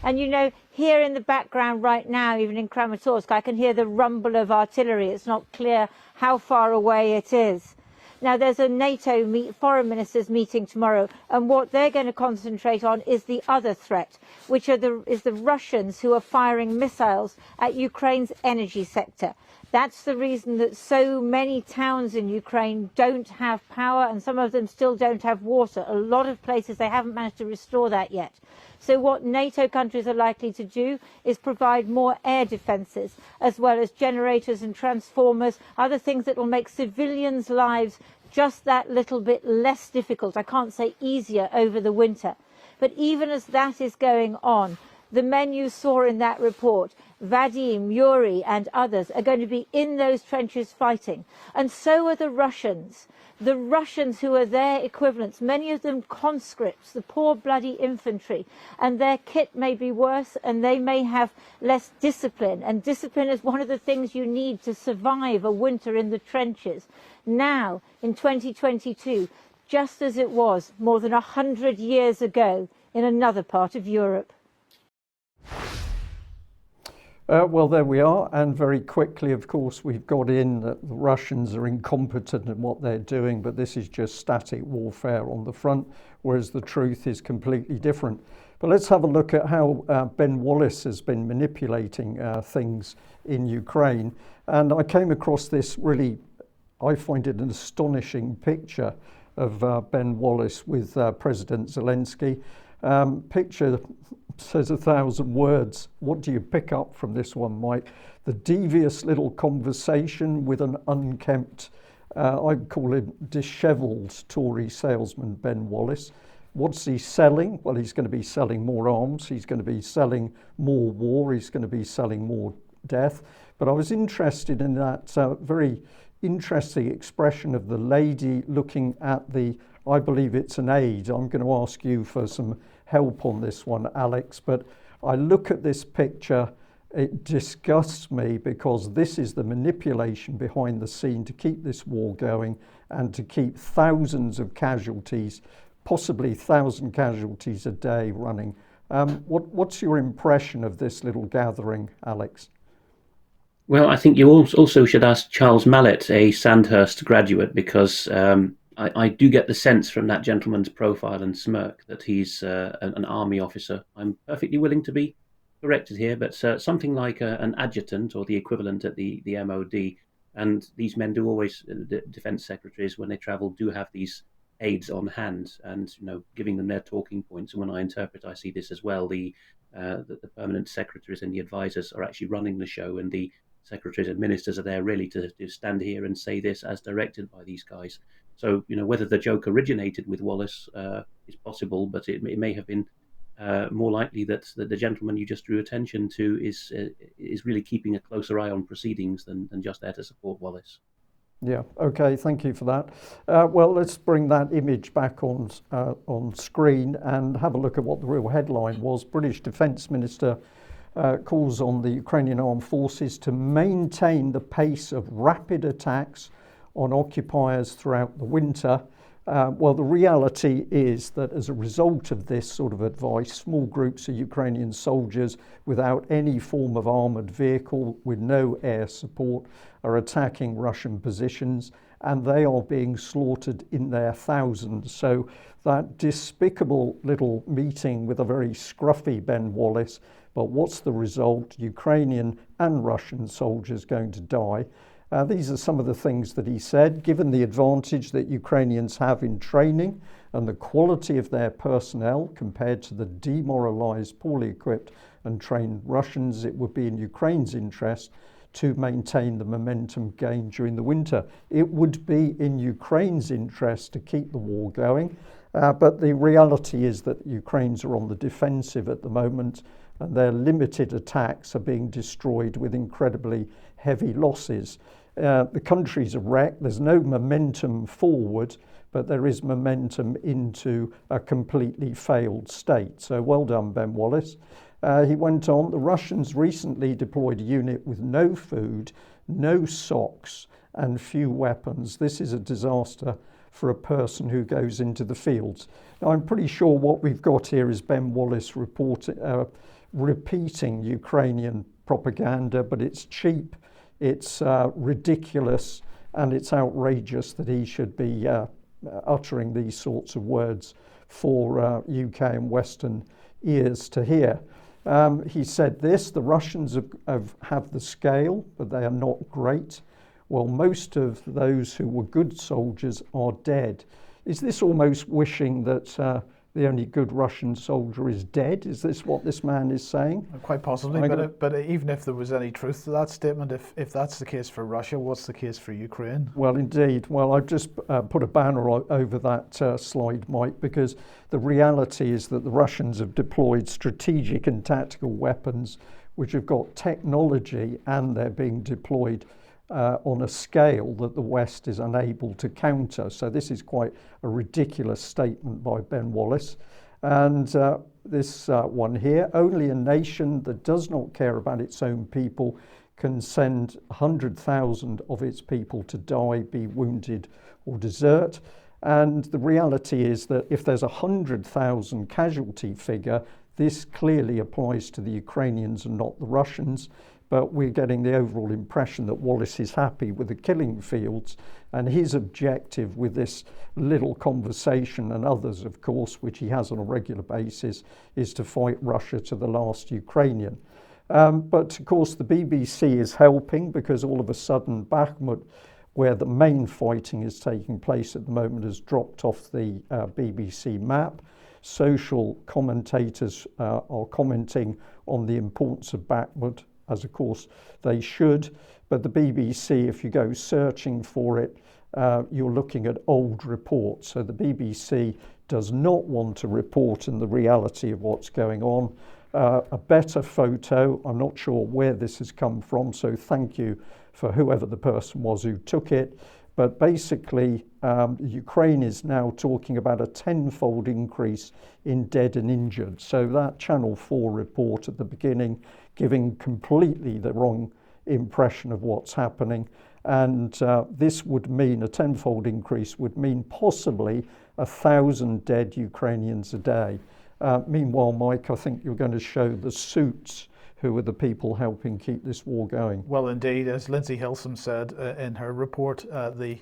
And you know, here in the background right now, even in Kramatorsk, I can hear the rumble of artillery. It's not clear how far away it is. Now, there's a NATO foreign ministers meeting tomorrow, and what they're going to concentrate on is the other threat, which is the Russians who are firing missiles at Ukraine's energy sector. That's the reason that so many towns in Ukraine don't have power, and some of them still don't have water. A lot of places they haven't managed to restore that yet. So what NATO countries are likely to do is provide more air defences, as well as generators and transformers, other things that will make civilians' lives just that little bit less difficult. I can't say easier over the winter. But even as that is going on, the men you saw in that report, Vadim, Yuri and others, are going to be in those trenches fighting. And so are the Russians. The Russians who are their equivalents, many of them conscripts, the poor bloody infantry, and their kit may be worse and they may have less discipline. And discipline is one of the things you need to survive a winter in the trenches. Now, in 2022, just as it was more than 100 years ago in another part of Europe. Well, there we are. And very quickly, of course, we've got in that the Russians are incompetent in what they're doing, but this is just static warfare on the front, whereas the truth is completely different. But let's have a look at how Ben Wallace has been manipulating things in Ukraine. And I came across this really, I find it an astonishing picture of Ben Wallace with President Zelensky. Picture says 1,000 words. What do you pick up from this one, Mike? The devious little conversation with an unkempt, I'd call him dishevelled Tory salesman, Ben Wallace. What's he selling? Well, he's going to be selling more arms. He's going to be selling more war. He's going to be selling more death. But I was interested in that very interesting expression of the lady looking at the, I believe it's an aid. I'm going to ask you for some help on this one, Alex, but I look at this picture, it disgusts me because this is the manipulation behind the scene to keep this war going and to keep thousands of casualties, possibly 1,000 casualties a day running. What's your impression of this little gathering, Alex? Well, I think you also should ask Charles Mallet, a Sandhurst graduate, because I do get the sense from that gentleman's profile and smirk that he's an army officer. I'm perfectly willing to be corrected here, but something like an adjutant or the equivalent at the MOD. And these men do always, the defense secretaries, when they travel, do have these aides on hand and, you know, giving them their talking points. And when I interpret, I see this as well. The permanent secretaries and the advisors are actually running the show, and the secretaries and ministers are there really to stand here and say this as directed by these guys. So, you know, whether the joke originated with Wallace is possible, but it may have been more likely that the gentleman you just drew attention to is really keeping a closer eye on proceedings than just there to support Wallace. Yeah, okay, thank you for that. Well, let's bring that image back on screen and have a look at what the real headline was. British Defence Minister calls on the Ukrainian armed forces to maintain the pace of rapid attacks on occupiers throughout the winter. Well, the reality is that as a result of this sort of advice, small groups of Ukrainian soldiers without any form of armoured vehicle, with no air support, are attacking Russian positions, and they are being slaughtered in their thousands. So that despicable little meeting with a very scruffy Ben Wallace, but what's the result? Ukrainian and Russian soldiers going to die. These are some of the things that he said. Given the advantage that Ukrainians have in training and the quality of their personnel compared to the demoralised, poorly equipped and trained Russians, it would be in Ukraine's interest to maintain the momentum gained during the winter. It would be in Ukraine's interest to keep the war going, but the reality is that Ukrainians are on the defensive at the moment, and their limited attacks are being destroyed with incredibly heavy losses. The country's a wreck. There's no momentum forward, but there is momentum into a completely failed state. So well done, Ben Wallace. He went on, the Russians recently deployed a unit with no food, no socks, and few weapons. This is a disaster for a person who goes into the fields. Now, I'm pretty sure what we've got here is Ben Wallace repeating Ukrainian propaganda, but it's cheap, it's ridiculous, and it's outrageous that he should be uttering these sorts of words for UK and Western ears to hear. He said this, the Russians have the scale, but they are not great. Well, most of those who were good soldiers are dead. Is this almost wishing that the only good Russian soldier is dead? Is this what this man is saying? Quite possibly, but even if there was any truth to that statement, if that's the case for Russia, what's the case for Ukraine? Well, indeed. Well, I've just put a banner over that slide, Mike, because the reality is that the Russians have deployed strategic and tactical weapons which have got technology, and they're being deployed on a scale that the West is unable to counter. So this is quite a ridiculous statement by Ben Wallace. And this one here, only a nation that does not care about its own people can send 100,000 of its people to die, be wounded or desert. And the reality is that if there's 100,000 casualty figure, this clearly applies to the Ukrainians and not the Russians. But we're getting the overall impression that Wallace is happy with the killing fields, and his objective with this little conversation, and others of course, which he has on a regular basis, is to fight Russia to the last Ukrainian. But of course the BBC is helping, because all of a sudden Bakhmut, where the main fighting is taking place at the moment, has dropped off the BBC map. Social commentators are commenting on the importance of Bakhmut, as of course they should, but the BBC, if you go searching for it, you're looking at old reports. So the BBC does not want to report on the reality of what's going on. A better photo, I'm not sure where this has come from, so thank you for whoever the person was who took it. But basically, Ukraine is now talking about a tenfold increase in dead and injured. So that Channel 4 report at the beginning giving completely the wrong impression of what's happening. And this would mean, a tenfold increase would mean possibly 1,000 dead Ukrainians a day. Meanwhile, Mike, I think you're going to show the suits who are the people helping keep this war going. Well, indeed, as Lindsay Hilsum said in her report, the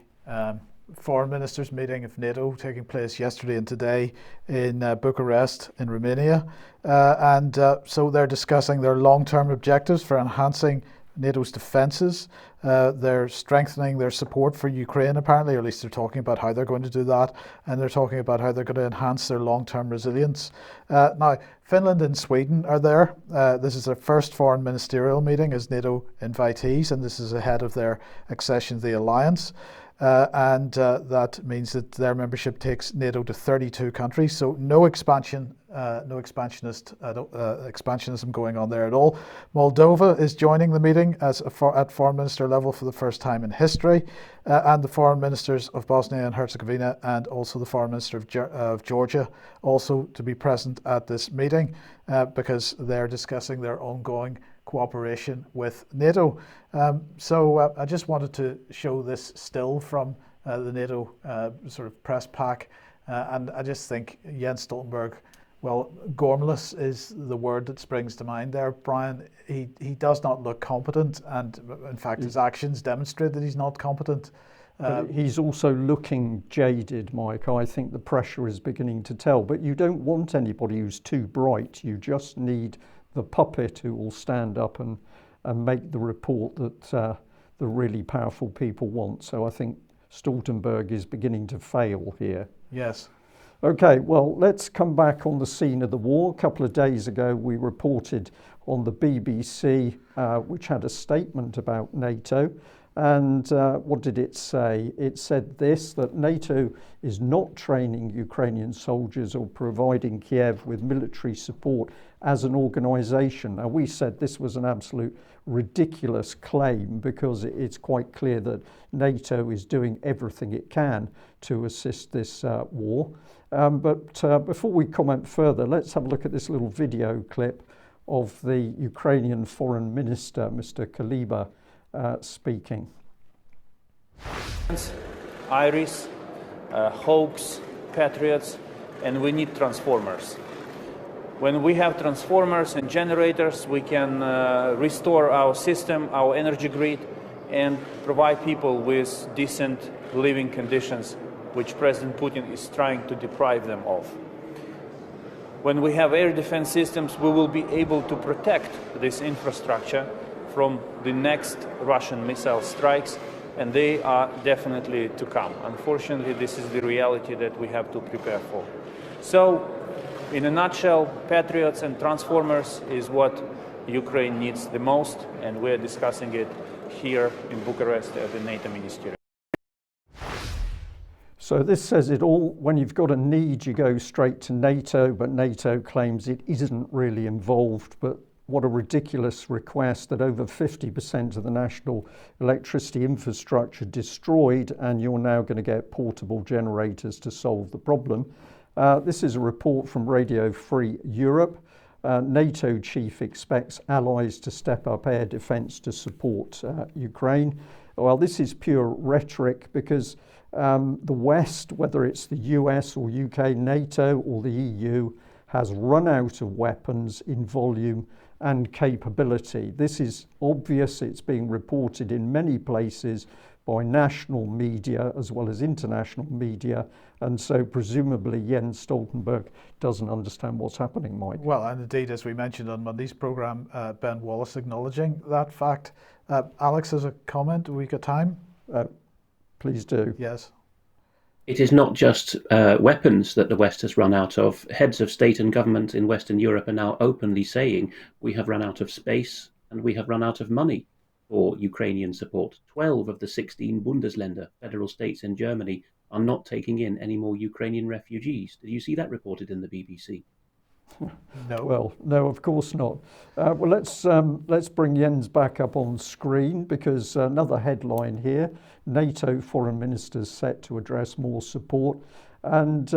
foreign ministers meeting of NATO taking place yesterday and today in Bucharest in Romania. So they're discussing their long-term objectives for enhancing NATO's defences. They're strengthening their support for Ukraine, apparently, or at least they're talking about how they're going to do that, and they're talking about how they're going to enhance their long-term resilience. Now, Finland and Sweden are there. This is their first foreign ministerial meeting as NATO invitees, and this is ahead of their accession to the alliance. that means that their membership takes NATO to 32 countries. So no expansion, no expansionism going on there at all. Moldova is joining the meeting at foreign minister level for the first time in history, and the foreign ministers of Bosnia and Herzegovina and also the foreign minister of Georgia also to be present at this meeting because they're discussing their ongoing cooperation with NATO. So I just wanted to show this still from the NATO sort of press pack, and I just think Jens Stoltenberg, well, gormless is the word that springs to mind there, Brian. He does not look competent, and in fact his actions demonstrate that he's not competent. He's also looking jaded, Mike. I think the pressure is beginning to tell, but you don't want anybody who's too bright. You just need the puppet who will stand up and make the report that the really powerful people want. So I think Stoltenberg is beginning to fail here. Yes. Okay, well, let's come back on the scene of the war. A couple of days ago, we reported on the BBC, which had a statement about NATO. And what did it say? It said this, that NATO is not training Ukrainian soldiers or providing Kiev with military support as an organisation. Now, we said this was an absolute ridiculous claim because it's quite clear that NATO is doing everything it can to assist this war. But before we comment further, let's have a look at this little video clip of the Ukrainian Foreign Minister, Mr. Kuleba, speaking. Iris, Hawks, Patriots, and we need transformers. When we have transformers and generators, we can restore our system, our energy grid, and provide people with decent living conditions, which President Putin is trying to deprive them of. When we have air defense systems, we will be able to protect this infrastructure from the next Russian missile strikes, and they are definitely to come. Unfortunately, this is the reality that we have to prepare for. So, in a nutshell, Patriots and Transformers is what Ukraine needs the most, and we're discussing it here in Bucharest at the NATO Ministerial. So this says it all. When you've got a need, you go straight to NATO, but NATO claims it isn't really involved. But what a ridiculous request, that over 50% of the national electricity infrastructure destroyed, and you're now going to get portable generators to solve the problem. This is a report from Radio Free Europe. NATO chief expects allies to step up air defence to support Ukraine. Well, this is pure rhetoric because the West, whether it's the US or UK, NATO or the EU, has run out of weapons in volume and capability. This is obvious. It's being reported in many places by national media as well as international media, and so presumably Jens Stoltenberg doesn't understand what's happening, Mike. Well, and indeed, as we mentioned on Monday's programme, Ben Wallace acknowledging that fact. Alex has a comment. We got time? Please do. Yes. It is not just weapons that the West has run out of. Heads of state and government in Western Europe are now openly saying we have run out of space and we have run out of money for Ukrainian support. 12 of the 16 Bundesländer, federal states in Germany, are not taking in any more Ukrainian refugees. Did you see that reported in the BBC? No. Well, no, of course not. Well, let's bring Jens back up on screen, because another headline here: NATO foreign ministers set to address more support, and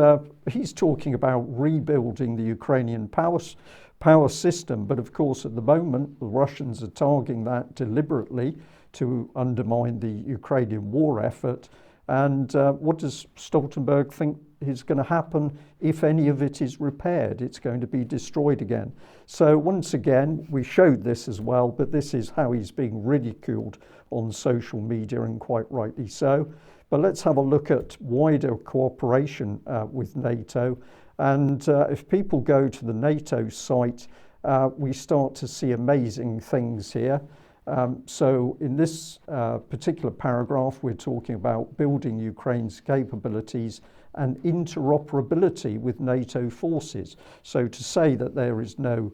he's talking about rebuilding the Ukrainian power system. But of course, at the moment, the Russians are targeting that deliberately to undermine the Ukrainian war effort. And what does Stoltenberg think is going to happen if any of it is repaired? It's going to be destroyed again. So once again, we showed this as well, but this is how he's being ridiculed on social media, and quite rightly so. But let's have a look at wider cooperation with NATO. And if people go to the NATO site, we start to see amazing things here. So in this particular paragraph, we're talking about building Ukraine's capabilities and interoperability with NATO forces. So to say that there is no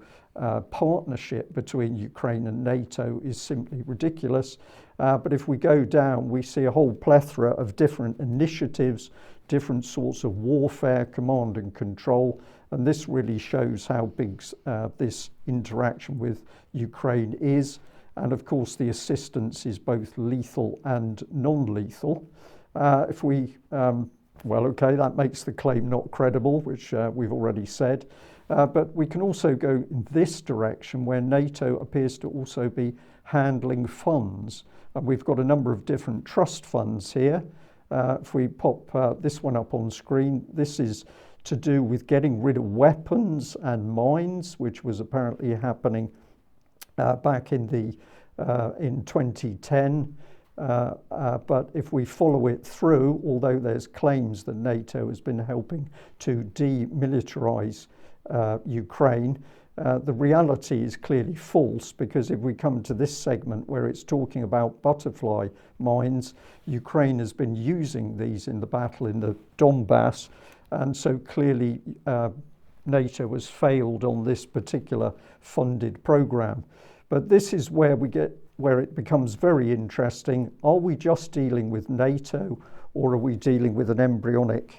partnership between Ukraine and NATO is simply ridiculous. But if we go down, we see a whole plethora of different initiatives, different sorts of warfare, command and control. And this really shows how big this interaction with Ukraine is. And of course, the assistance is both lethal and non-lethal. If we, well, okay, that makes the claim not credible, which we've already said. But we can also go in this direction where NATO appears to also be handling funds. And we've got a number of different trust funds here. If we pop this one up on screen, this is to do with getting rid of weapons and mines, which was apparently happening back in 2010. But if we follow it through, although there's claims that NATO has been helping to demilitarize Ukraine, the reality is clearly false, because if we come to this segment where it's talking about butterfly mines, Ukraine has been using these in the battle in the Donbass, and so clearly NATO has failed on this particular funded program. But this is where it becomes very interesting. Are we just dealing with NATO, or are we dealing with an embryonic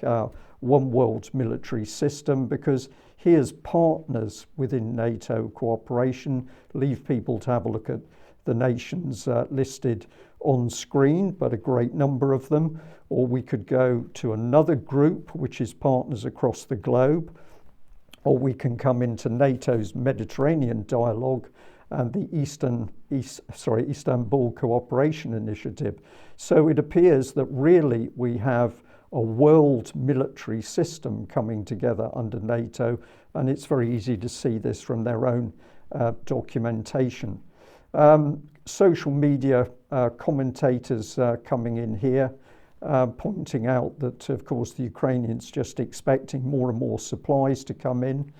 one world military system? Because here's partners within NATO cooperation. Leave people to have a look at the nations listed on screen, but a great number of them. Or we could go to another group, which is partners across the globe. Or we can come into NATO's Mediterranean dialogue and the Istanbul Cooperation Initiative. So it appears that really we have a world military system coming together under NATO, and it's very easy to see this from their own documentation. Social media commentators coming in here, pointing out that, of course, the Ukrainians just expecting more and more supplies to come in.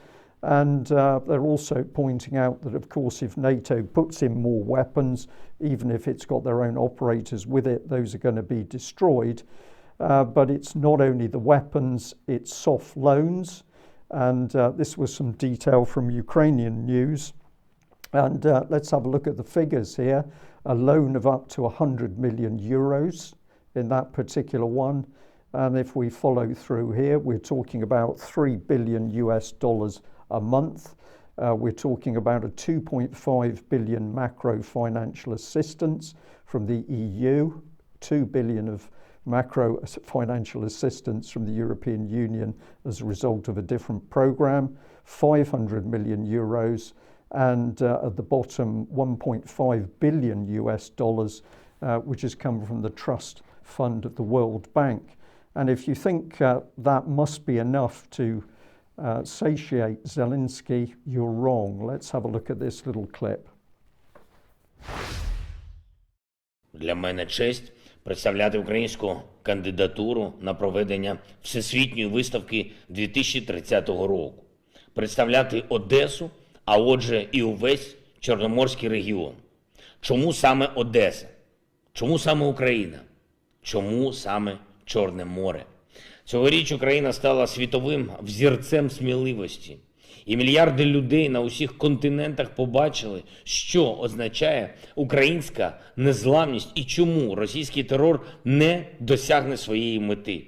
And they're also pointing out that, of course, if NATO puts in more weapons, even if it's got their own operators with it, those are going to be destroyed. But it's not only the weapons, it's soft loans. And this was some detail from Ukrainian news. And let's have a look at the figures here. A loan of up to 100 million euros in that particular one. And if we follow through here, we're talking about $3 billion a month. We're talking about a 2.5 billion macro financial assistance from the EU, 2 billion of macro financial assistance from the European Union as a result of a different program, 500 million euros, and at the bottom, 1.5 billion which has come from the trust fund of the World Bank. And if you think that must be enough to satiate Zelensky, you're wrong. Let's have a look at this little clip. Для мене честь представляти українську кандидатуру на проведення Всесвітньої виставки 2030 року. Представляти Одесу, а отже і увесь Чорноморський регіон. Чому саме Одеса? Чому саме Україна? Чому саме Чорне море? Цьогоріч Україна стала світовим взірцем сміливості. І мільярди людей на усіх континентах побачили, що означає українська незламність і чому російський терор не досягне своєї мети.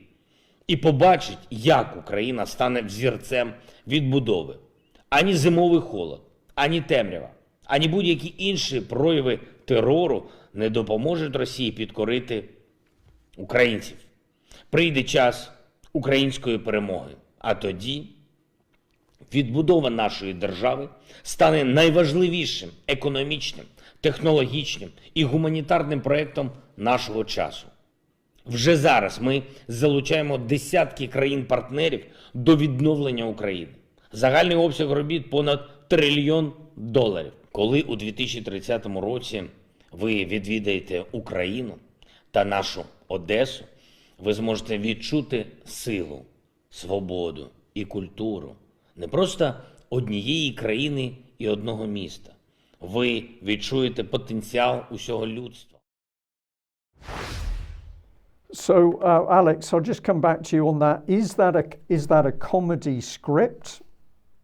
І побачить, як Україна стане взірцем відбудови. Ані зимовий холод, ані темрява, ані будь-які інші прояви терору не допоможуть Росії підкорити українців. Прийде час української перемоги, а тоді відбудова нашої держави стане найважливішим економічним, технологічним і гуманітарним проєктом нашого часу. Вже зараз ми залучаємо десятки країн-партнерів до відновлення України. Загальний обсяг робіт понад $1 трильйон. Коли у 2030 році ви відвідаєте Україну та нашу Одесу, ви зможете відчути силу, свободу і культуру не просто однієї країни і одного міста. Ви відчуєте потенціал усього людства. So, Alex, I'll just come back to you on that. Is that a comedy script?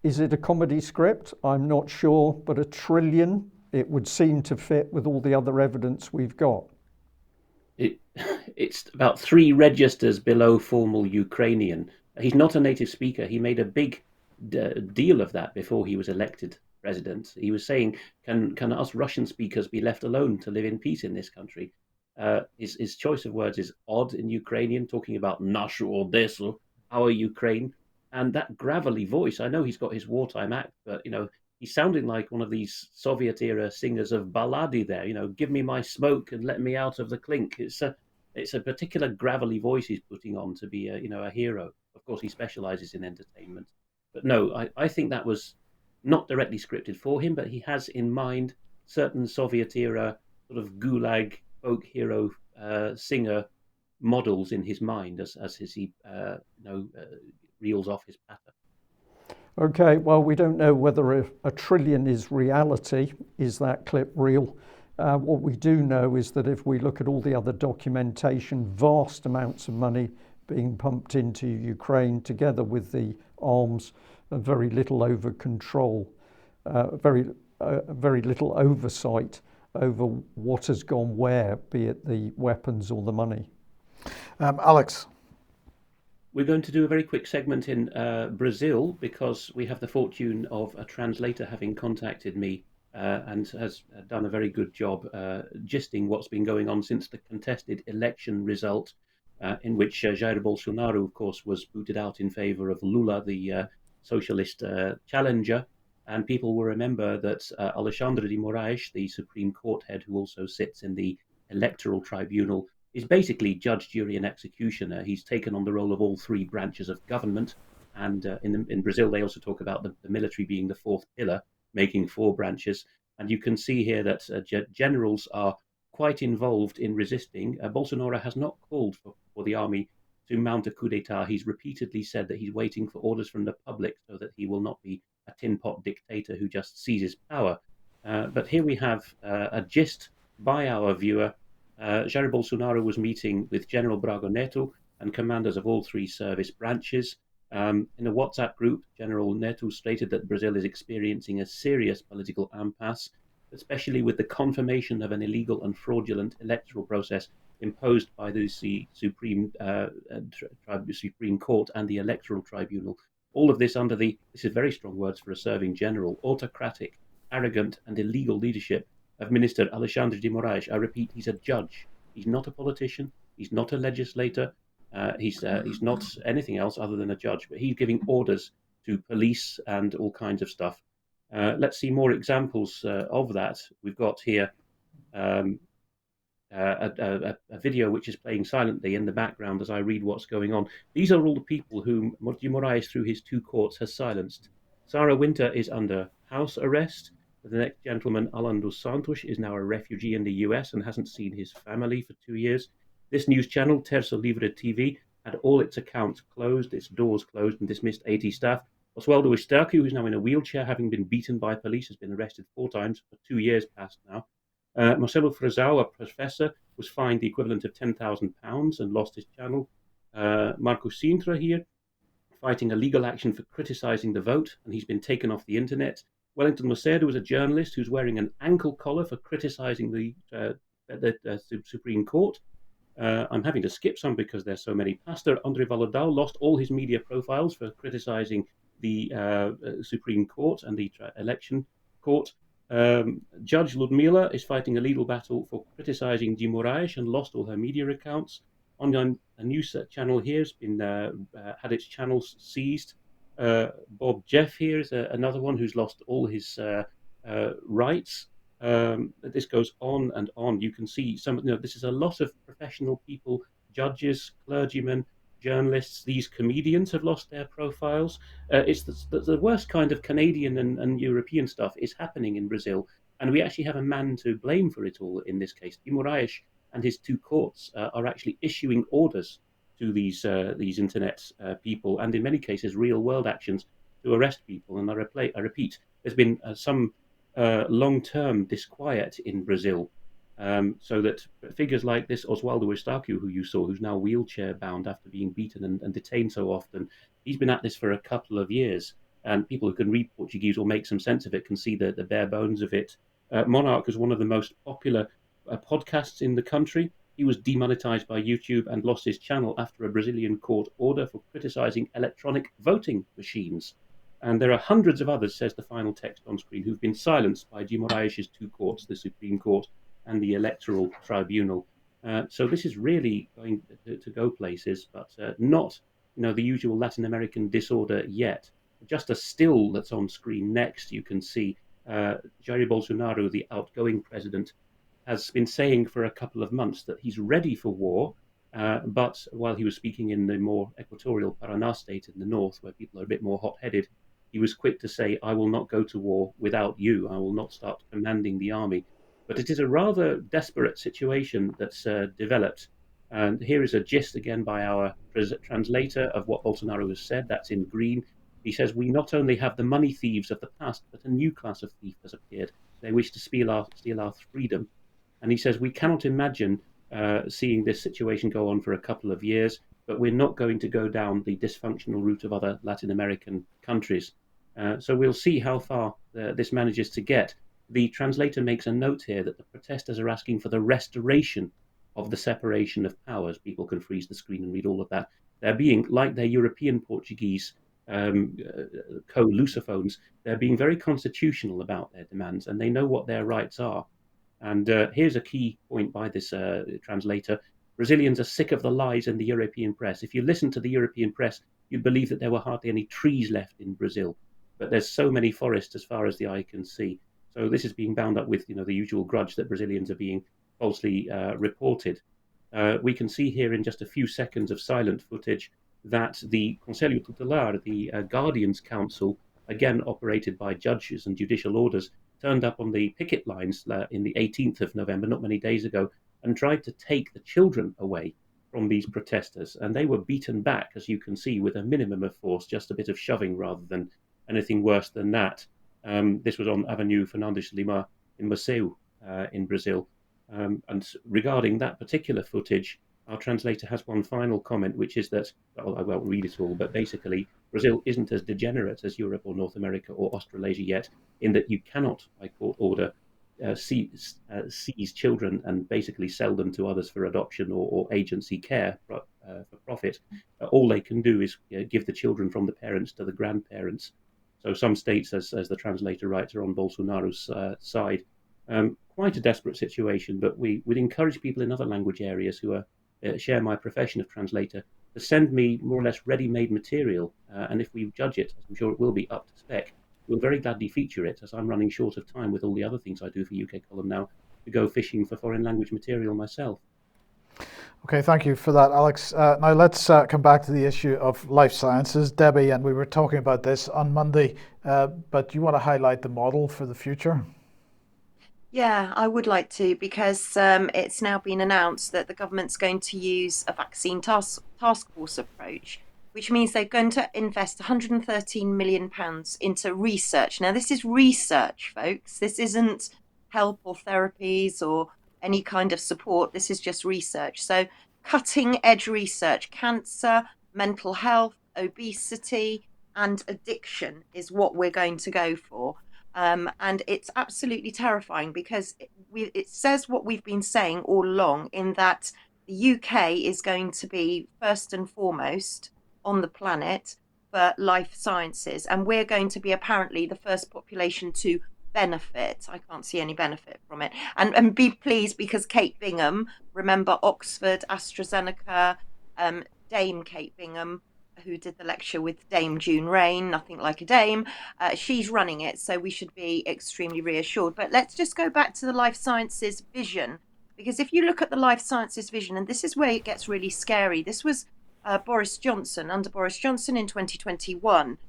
Is it a comedy script? I'm not sure, but $1 trillion, it would seem to fit with all the other evidence we've got. It's about 3 registers below formal Ukrainian. He's not a native speaker. He made a big deal of that before he was elected president. He was saying, can us Russian speakers be left alone to live in peace in this country? His choice of words is odd in Ukrainian, talking about našu Odessu, our Ukraine. And that gravelly voice, I know he's got his wartime act, but, he's sounding like one of these Soviet-era singers of ballady there, give me my smoke and let me out of the clink. It's a particular gravelly voice he's putting on to be a hero. Of course, he specializes in entertainment. But no, I think that was not directly scripted for him, but he has in mind certain Soviet-era sort of gulag folk hero singer models in his mind as he reels off his patter. Okay, well, we don't know whether $1 trillion is reality. Is that clip real? What we do know is that if we look at all the other documentation, vast amounts of money being pumped into Ukraine together with the arms, and very little over control, very little oversight over what has gone where, be it the weapons or the money. Alex. We're going to do a very quick segment in Brazil because we have the fortune of a translator having contacted me and has done a very good job gisting what's been going on since the contested election result in which Jair Bolsonaro, of course, was booted out in favor of Lula, the socialist challenger. And people will remember that Alexandre de Moraes, the Supreme Court head who also sits in the electoral tribunal, is basically judge, jury, and executioner. He's taken on the role of all 3 branches of government. And in Brazil, they also talk about the military being the 4th pillar, making 4 branches. And you can see here that generals are quite involved in resisting. Bolsonaro has not called for the army to mount a coup d'etat. He's repeatedly said that he's waiting for orders from the public so that he will not be a tin pot dictator who just seizes power. But here we have a gist by our viewer. Jair Bolsonaro was meeting with General Braga Neto and commanders of all 3 service branches. In a WhatsApp group, General Neto stated that Brazil is experiencing a serious political impasse, especially with the confirmation of an illegal and fraudulent electoral process imposed by the Supreme Court and the Electoral Tribunal. All of this under this is very strong words for a serving general, autocratic, arrogant, and illegal leadership of Minister Alexandre de Moraes. I repeat, he's a judge. He's not a politician. He's not a legislator. He's not anything else other than a judge. But he's giving orders to police and all kinds of stuff. Let's see more examples of that. We've got here a video which is playing silently in the background as I read what's going on. These are all the people whom de Moraes, through his 2 courts, has silenced. Sarah Winter is under house arrest. The next gentleman, Alan dos Santos, is now a refugee in the US and hasn't seen his family for 2 years. This news channel, Terça Livre TV, had all its accounts closed, its doors closed, and dismissed 80 staff. Oswaldo Eustáquio, who's now in a wheelchair, having been beaten by police, has been arrested 4 times for 2 years past now. Marcelo Frazão, a professor, was fined the equivalent of £10,000 and lost his channel. Marco Sintra here, fighting a legal action for criticising the vote, and he's been taken off the internet. Wellington Macedo was a journalist who's wearing an ankle collar for criticising the Supreme Court. I'm having to skip some because there's so many. Pastor André Valadão lost all his media profiles for criticising the Supreme Court and the election court. Judge Ludmila is fighting a legal battle for criticising de Moraes and lost all her media accounts. On a news channel here has been had its channels seized. Bob Jeff here is another one who's lost all his rights. This goes on and on. You can see this is a lot of professional people, judges, clergymen, journalists. These comedians have lost their profiles. It's the worst kind of Canadian and European stuff is happening in Brazil, and we actually have a man to blame for it all in this case. De Moraes and his 2 courts are actually issuing orders to these internet people, and in many cases real-world actions to arrest people. And I repeat, there's been some long-term disquiet in Brazil So that figures like this Oswaldo Eustaquio, who you saw, who's now wheelchair bound after being beaten and detained so often, he's been at this for a couple of years. And people who can read Portuguese or make some sense of it can see the bare bones of it. Monarch is one of the most popular podcasts in the country. He was demonetized by YouTube and lost his channel after a Brazilian court order for criticizing electronic voting machines. And there are hundreds of others, says the final text on screen, who've been silenced by de Moraes' two courts, the Supreme Court and the Electoral Tribunal. So this is really going to go places, but not, the usual Latin American disorder yet. Just a still that's on screen next, you can see Jair Bolsonaro, the outgoing president, has been saying for a couple of months that he's ready for war. But while he was speaking in the more equatorial Paraná state in the north, where people are a bit more hot-headed, he was quick to say, I will not go to war without you. I will not start commanding the army. But it is a rather desperate situation that's developed. And here is a gist again by our translator of what Bolsonaro has said. That's in green. He says, we not only have the money thieves of the past, but a new class of thief has appeared. They wish to steal our freedom. And he says, we cannot imagine seeing this situation go on for a couple of years, but we're not going to go down the dysfunctional route of other Latin American countries. So we'll see how far this manages to get. The translator makes a note here that the protesters are asking for the restoration of the separation of powers. People can freeze the screen and read all of that. They're being, like their European Portuguese co-Lusophones, they're being very constitutional about their demands, and they know what their rights are. And here's a key point by this translator. Brazilians are sick of the lies in the European press. If you listen to the European press, you'd believe that there were hardly any trees left in Brazil. But there's so many forests as far as the eye can see. So this is being bound up with, the usual grudge that Brazilians are being falsely reported. We can see here in just a few seconds of silent footage that the Conselho Tutelar, the Guardians Council, again operated by judges and judicial orders, turned up on the picket lines in the 18th of November, not many days ago, and tried to take the children away from these protesters. And they were beaten back, as you can see, with a minimum of force, just a bit of shoving rather than anything worse than that. This was on Avenue Fernandes de Lima in Maceió in Brazil. And regarding that particular footage, our translator has one final comment, which is that, well, I won't read it all, but basically, Brazil isn't as degenerate as Europe or North America or Australasia yet, in that you cannot, by court order, seize children and basically sell them to others for adoption or agency care for profit. All they can do is give the children from the parents to the grandparents. So some states, as the translator writes, are on Bolsonaro's side. Quite a desperate situation, but we would encourage people in other language areas who are share my profession of translator to send me more or less ready-made material. And if we judge it, as I'm sure it will be up to spec, we'll very gladly feature it, as I'm running short of time with all the other things I do for UK Column now, to go fishing for foreign language material myself. Okay, thank you for that, Alex. Now let's come back to the issue of life sciences. Debbie, and we were talking about this on Monday, but you want to highlight the model for the future? Yeah, I would like to, because it's now been announced that the government's going to use a vaccine task force approach, which means they're going to invest £113 million into research. Now, this is research, folks. This isn't help or therapies or any kind of support. This is just research. So cutting edge research, cancer, mental health, obesity, and addiction is what we're going to go for. And it's absolutely terrifying, because it says what we've been saying all along, in that the UK is going to be first and foremost on the planet for life sciences, and we're going to be apparently the first population to benefit. I can't see any benefit from it. And be pleased, because Kate Bingham, remember Oxford, AstraZeneca, Dame Kate Bingham, who did the lecture with Dame June Rain, Nothing Like a Dame, she's running it, so we should be extremely reassured. But let's just go back to the life sciences vision, because if you look at the life sciences vision, and this is where it gets really scary, this was Boris Johnson, under Boris Johnson in 2021.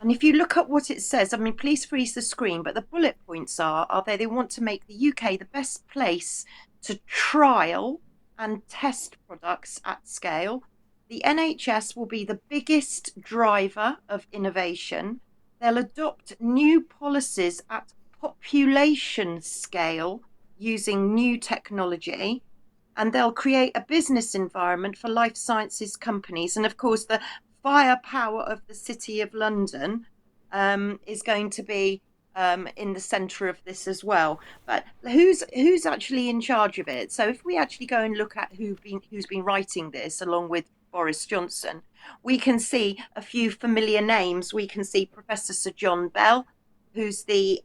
And if you look at what it says, I mean, please freeze the screen, but the bullet points are they want to make the UK the best place to trial and test products at scale. The NHS will be the biggest driver of innovation. They'll adopt new policies at population scale using new technology, and they'll create a business environment for life sciences companies. And of course, the firepower of the City of London is going to be in the centre of this as well. But who's actually in charge of it? So if we actually go and look at who's been writing this, along with Boris Johnson, we can see a few familiar names. We can see Professor Sir John Bell, who's the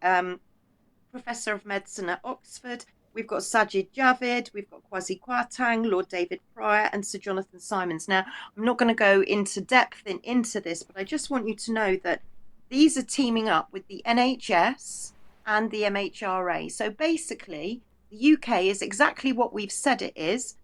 Professor of Medicine at Oxford. We've got Sajid Javid, we've got Kwasi Kwarteng, Lord David Pryor, and Sir Jonathan Simons. Now, I'm not going to go into depth into this, but I just want you to know that these are teaming up with the NHS and the MHRA. So basically, the UK is exactly what we've said it is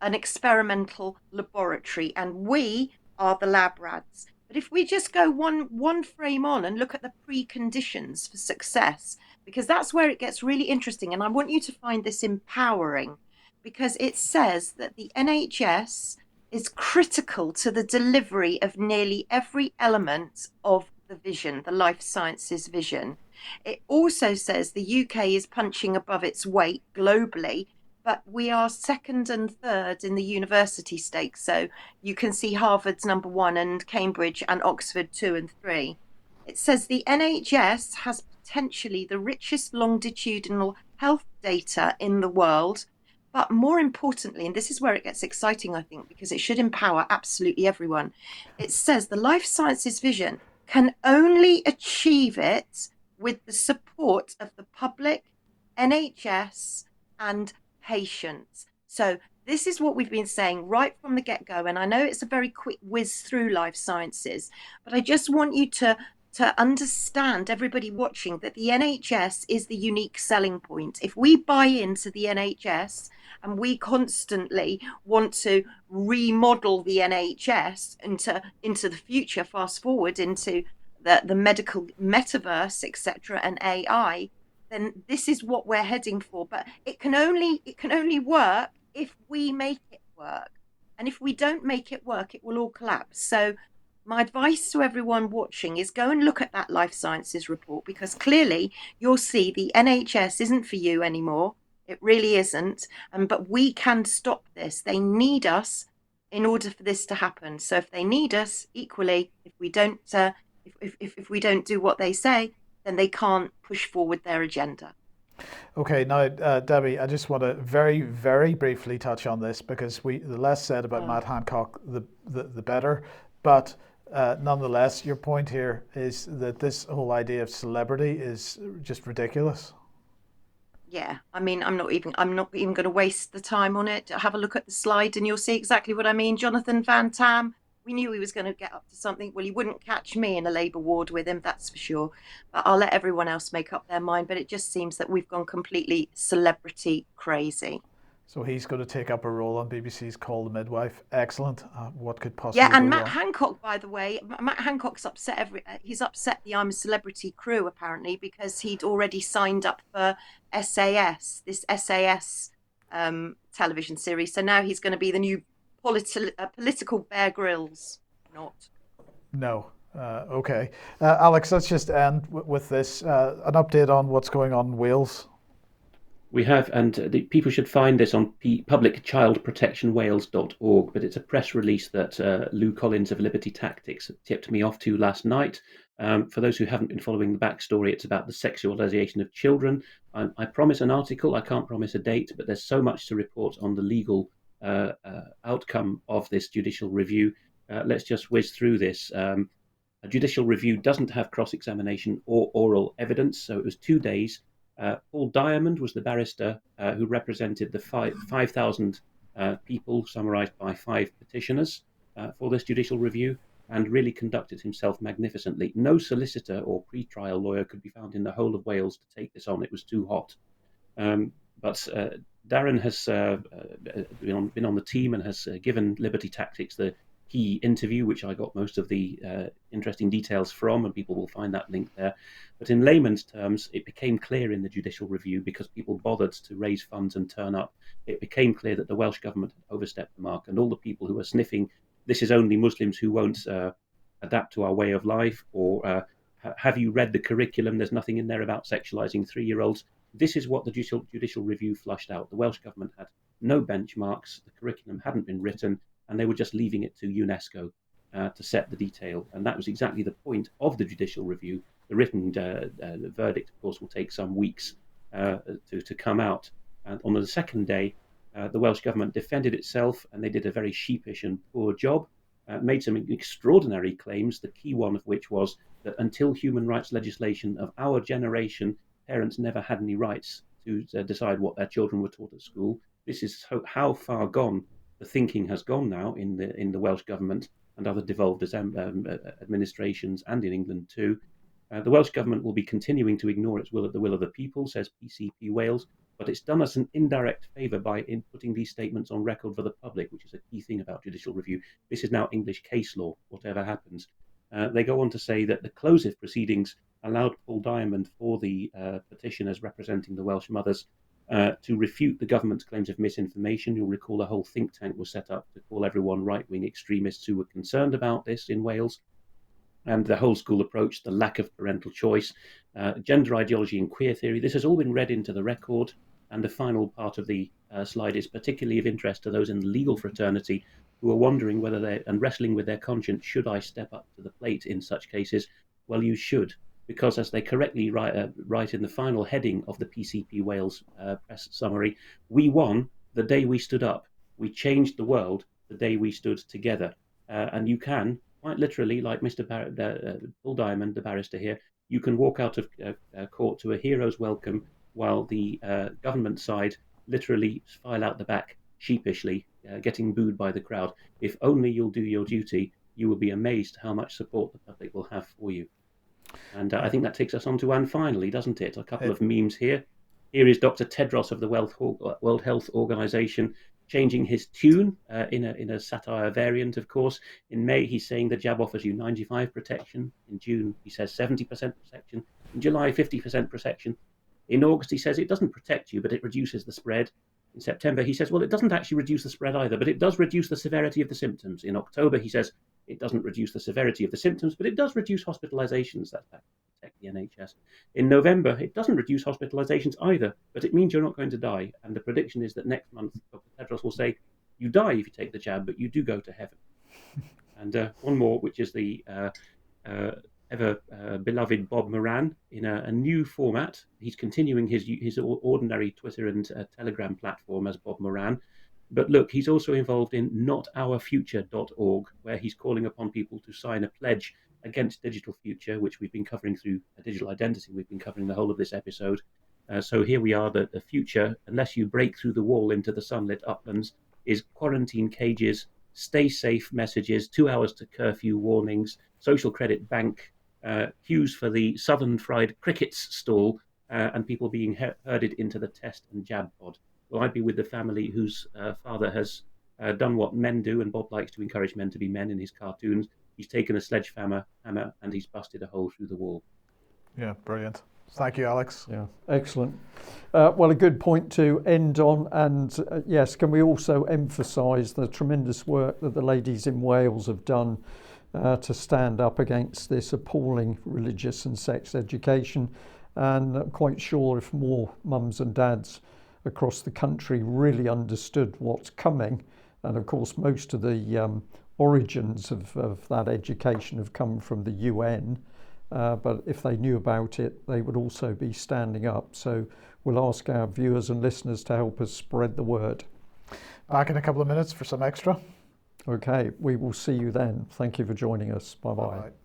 an experimental laboratory, and we are the lab rats. But if we just go one frame on and look at the preconditions for success, because that's where it gets really interesting, and I want you to find this empowering, because it says that the NHS is critical to the delivery of nearly every element of the vision, the life sciences vision. It also says the UK is punching above its weight globally, but we are second and third in the university stakes. So you can see Harvard's number 1 and Cambridge and Oxford 2 and 3. It says the NHS has potentially the richest longitudinal health data in the world. But more importantly, and this is where it gets exciting, I think, because it should empower absolutely everyone, it says the life sciences vision can only achieve it with the support of the public, NHS, and patients. So this is what we've been saying right from the get-go, and I know it's a very quick whiz through life sciences, but I just want you to understand, everybody watching, that the NHS is the unique selling point. If we buy into the NHS and we constantly want to remodel the NHS into the future, fast forward into the medical metaverse, etc., and AI, then this is what we're heading for. But it can only work if we make it work. And if we don't make it work, it will all collapse. So my advice to everyone watching is go and look at that life sciences report, because clearly you'll see the NHS isn't for you anymore. It really isn't. But we can stop this. They need us in order for this to happen. So if they need us equally, if we don't if we don't do what they say, then they can't push forward their agenda. Okay, now, Debbie, I just want to very, very briefly touch on this, because the less said about Matt Hancock, the better. But nonetheless, your point here is that this whole idea of celebrity is just ridiculous. Yeah, I mean, I'm not even going to waste the time on it. Have a look at the slide and you'll see exactly what I mean. Jonathan Van Tam, we knew he was going to get up to something. Well, he wouldn't catch me in a Labour ward with him, that's for sure. But I'll let everyone else make up their mind. But it just seems that we've gone completely celebrity crazy. So he's going to take up a role on BBC's Call the Midwife. Excellent. What could possibly go and go Matt wrong? Hancock, by the way, Matt Hancock's upset he's upset the I'm a Celebrity crew, apparently, because he'd already signed up for SAS, this SAS television series. So now he's going to be the new political Bear Grylls. Not. No. Okay. Alex, let's just end with this. An update on what's going on in Wales. We have, and the people should find this on publicchildprotectionwales.org, but it's a press release that Lou Collins of Liberty Tactics tipped me off to last night. For those who haven't been following the backstory, it's about the sexualisation of children. I promise an article, I can't promise a date, but there's so much to report on the legal outcome of this judicial review. Let's just whiz through this. A judicial review doesn't have cross-examination or oral evidence, so it was 2 days. Paul Diamond was the barrister who represented the 5,000 people summarised by 5 petitioners for this judicial review, and really conducted himself magnificently. No solicitor or pre-trial lawyer could be found in the whole of Wales to take this on. It was too hot. But Darren has been on the team and has given Liberty Tactics the key interview, which I got most of the interesting details from, and people will find that link there. But in layman's terms, it became clear in the judicial review, because people bothered to raise funds and turn up, it became clear that the Welsh government had overstepped the mark, and all the people who are sniffing, this is only Muslims who won't adapt to our way of life, or have you read the curriculum? There's nothing in there about sexualising 3-year-olds. This is what the judicial review flushed out. The Welsh Government had no benchmarks, the curriculum hadn't been written, and they were just leaving it to UNESCO to set the detail. And that was exactly the point of the judicial review. The written verdict, of course, will take some weeks to come out. And on the second day, the Welsh Government defended itself, and they did a very sheepish and poor job, made some extraordinary claims, the key one of which was that until human rights legislation of our generation, parents never had any rights to decide what their children were taught at school. This is how far gone the thinking has gone now in the Welsh Government and other devolved administrations, and in England too. The Welsh Government will be continuing to ignore its will at the will of the people, says PCP Wales, but it's done us an indirect favour by putting these statements on record for the public, which is a key thing about judicial review. This is now English case law, whatever happens. They go on to say that the close of proceedings allowed Paul Diamond, for the petitioners representing the Welsh mothers, to refute the government's claims of misinformation. You'll recall a whole think tank was set up to call everyone right-wing extremists who were concerned about this in Wales. And the whole school approach, the lack of parental choice, gender ideology and queer theory. This has all been read into the record. And the final part of the slide is particularly of interest to those in the legal fraternity who are wondering whether and wrestling with their conscience, should I step up to the plate in such cases? Well, you should, because as they correctly write in the final heading of the PCP Wales press summary, we won the day we stood up. We changed the world the day we stood together. And you can, quite literally, like Mr. Paul Diamond, the barrister here, you can walk out of court to a hero's welcome while the government side literally file out the back sheepishly, getting booed by the crowd. If only you'll do your duty, you will be amazed how much support the public will have for you. And I think that takes us on to Anne finally, doesn't it? A couple of memes here. Here is Dr. Tedros of the World Health Organization changing his tune in a satire variant, of course. In May, he's saying the jab offers you 95% protection. In June, he says 70% protection. In July, 50% protection. In August, he says it doesn't protect you, but it reduces the spread. In September, he says, well, it doesn't actually reduce the spread either, but it does reduce the severity of the symptoms. In October, he says it doesn't reduce the severity of the symptoms, but it does reduce hospitalizations. That's to protect the NHS. In November, it doesn't reduce hospitalizations either, but it means you're not going to die. And the prediction is that next month, Dr. Tedros will say, you die if you take the jab, but you do go to heaven. And one more, which is the ever beloved Bob Moran in a new format. He's continuing his ordinary Twitter and Telegram platform as Bob Moran. But look, he's also involved in notourfuture.org, where he's calling upon people to sign a pledge against digital future, which we've been covering through digital identity. We've been covering the whole of this episode. So here we are, the future, unless you break through the wall into the sunlit uplands, is quarantine cages, stay safe messages, 2 hours to curfew warnings, social credit bank, queues for the Southern Fried Crickets stall, and people being herded into the test and jab pod. Well, I'd be with the family whose father has done what men do, and Bob likes to encourage men to be men in his cartoons. He's taken a sledgehammer and he's busted a hole through the wall. Yeah, brilliant. Thank you, Alex. Yeah, excellent. Well, a good point to end on. And yes, can we also emphasise the tremendous work that the ladies in Wales have done to stand up against this appalling religious and sex education. And I'm quite sure if more mums and dads across the country really understood what's coming, and of course most of the origins of that education have come from the UN, but if they knew about it, they would also be standing up. So we'll ask our viewers and listeners to help us spread the word. Back in a couple of minutes for some extra. Okay, we will see you then. Thank you for joining us. Bye-bye. Bye-bye.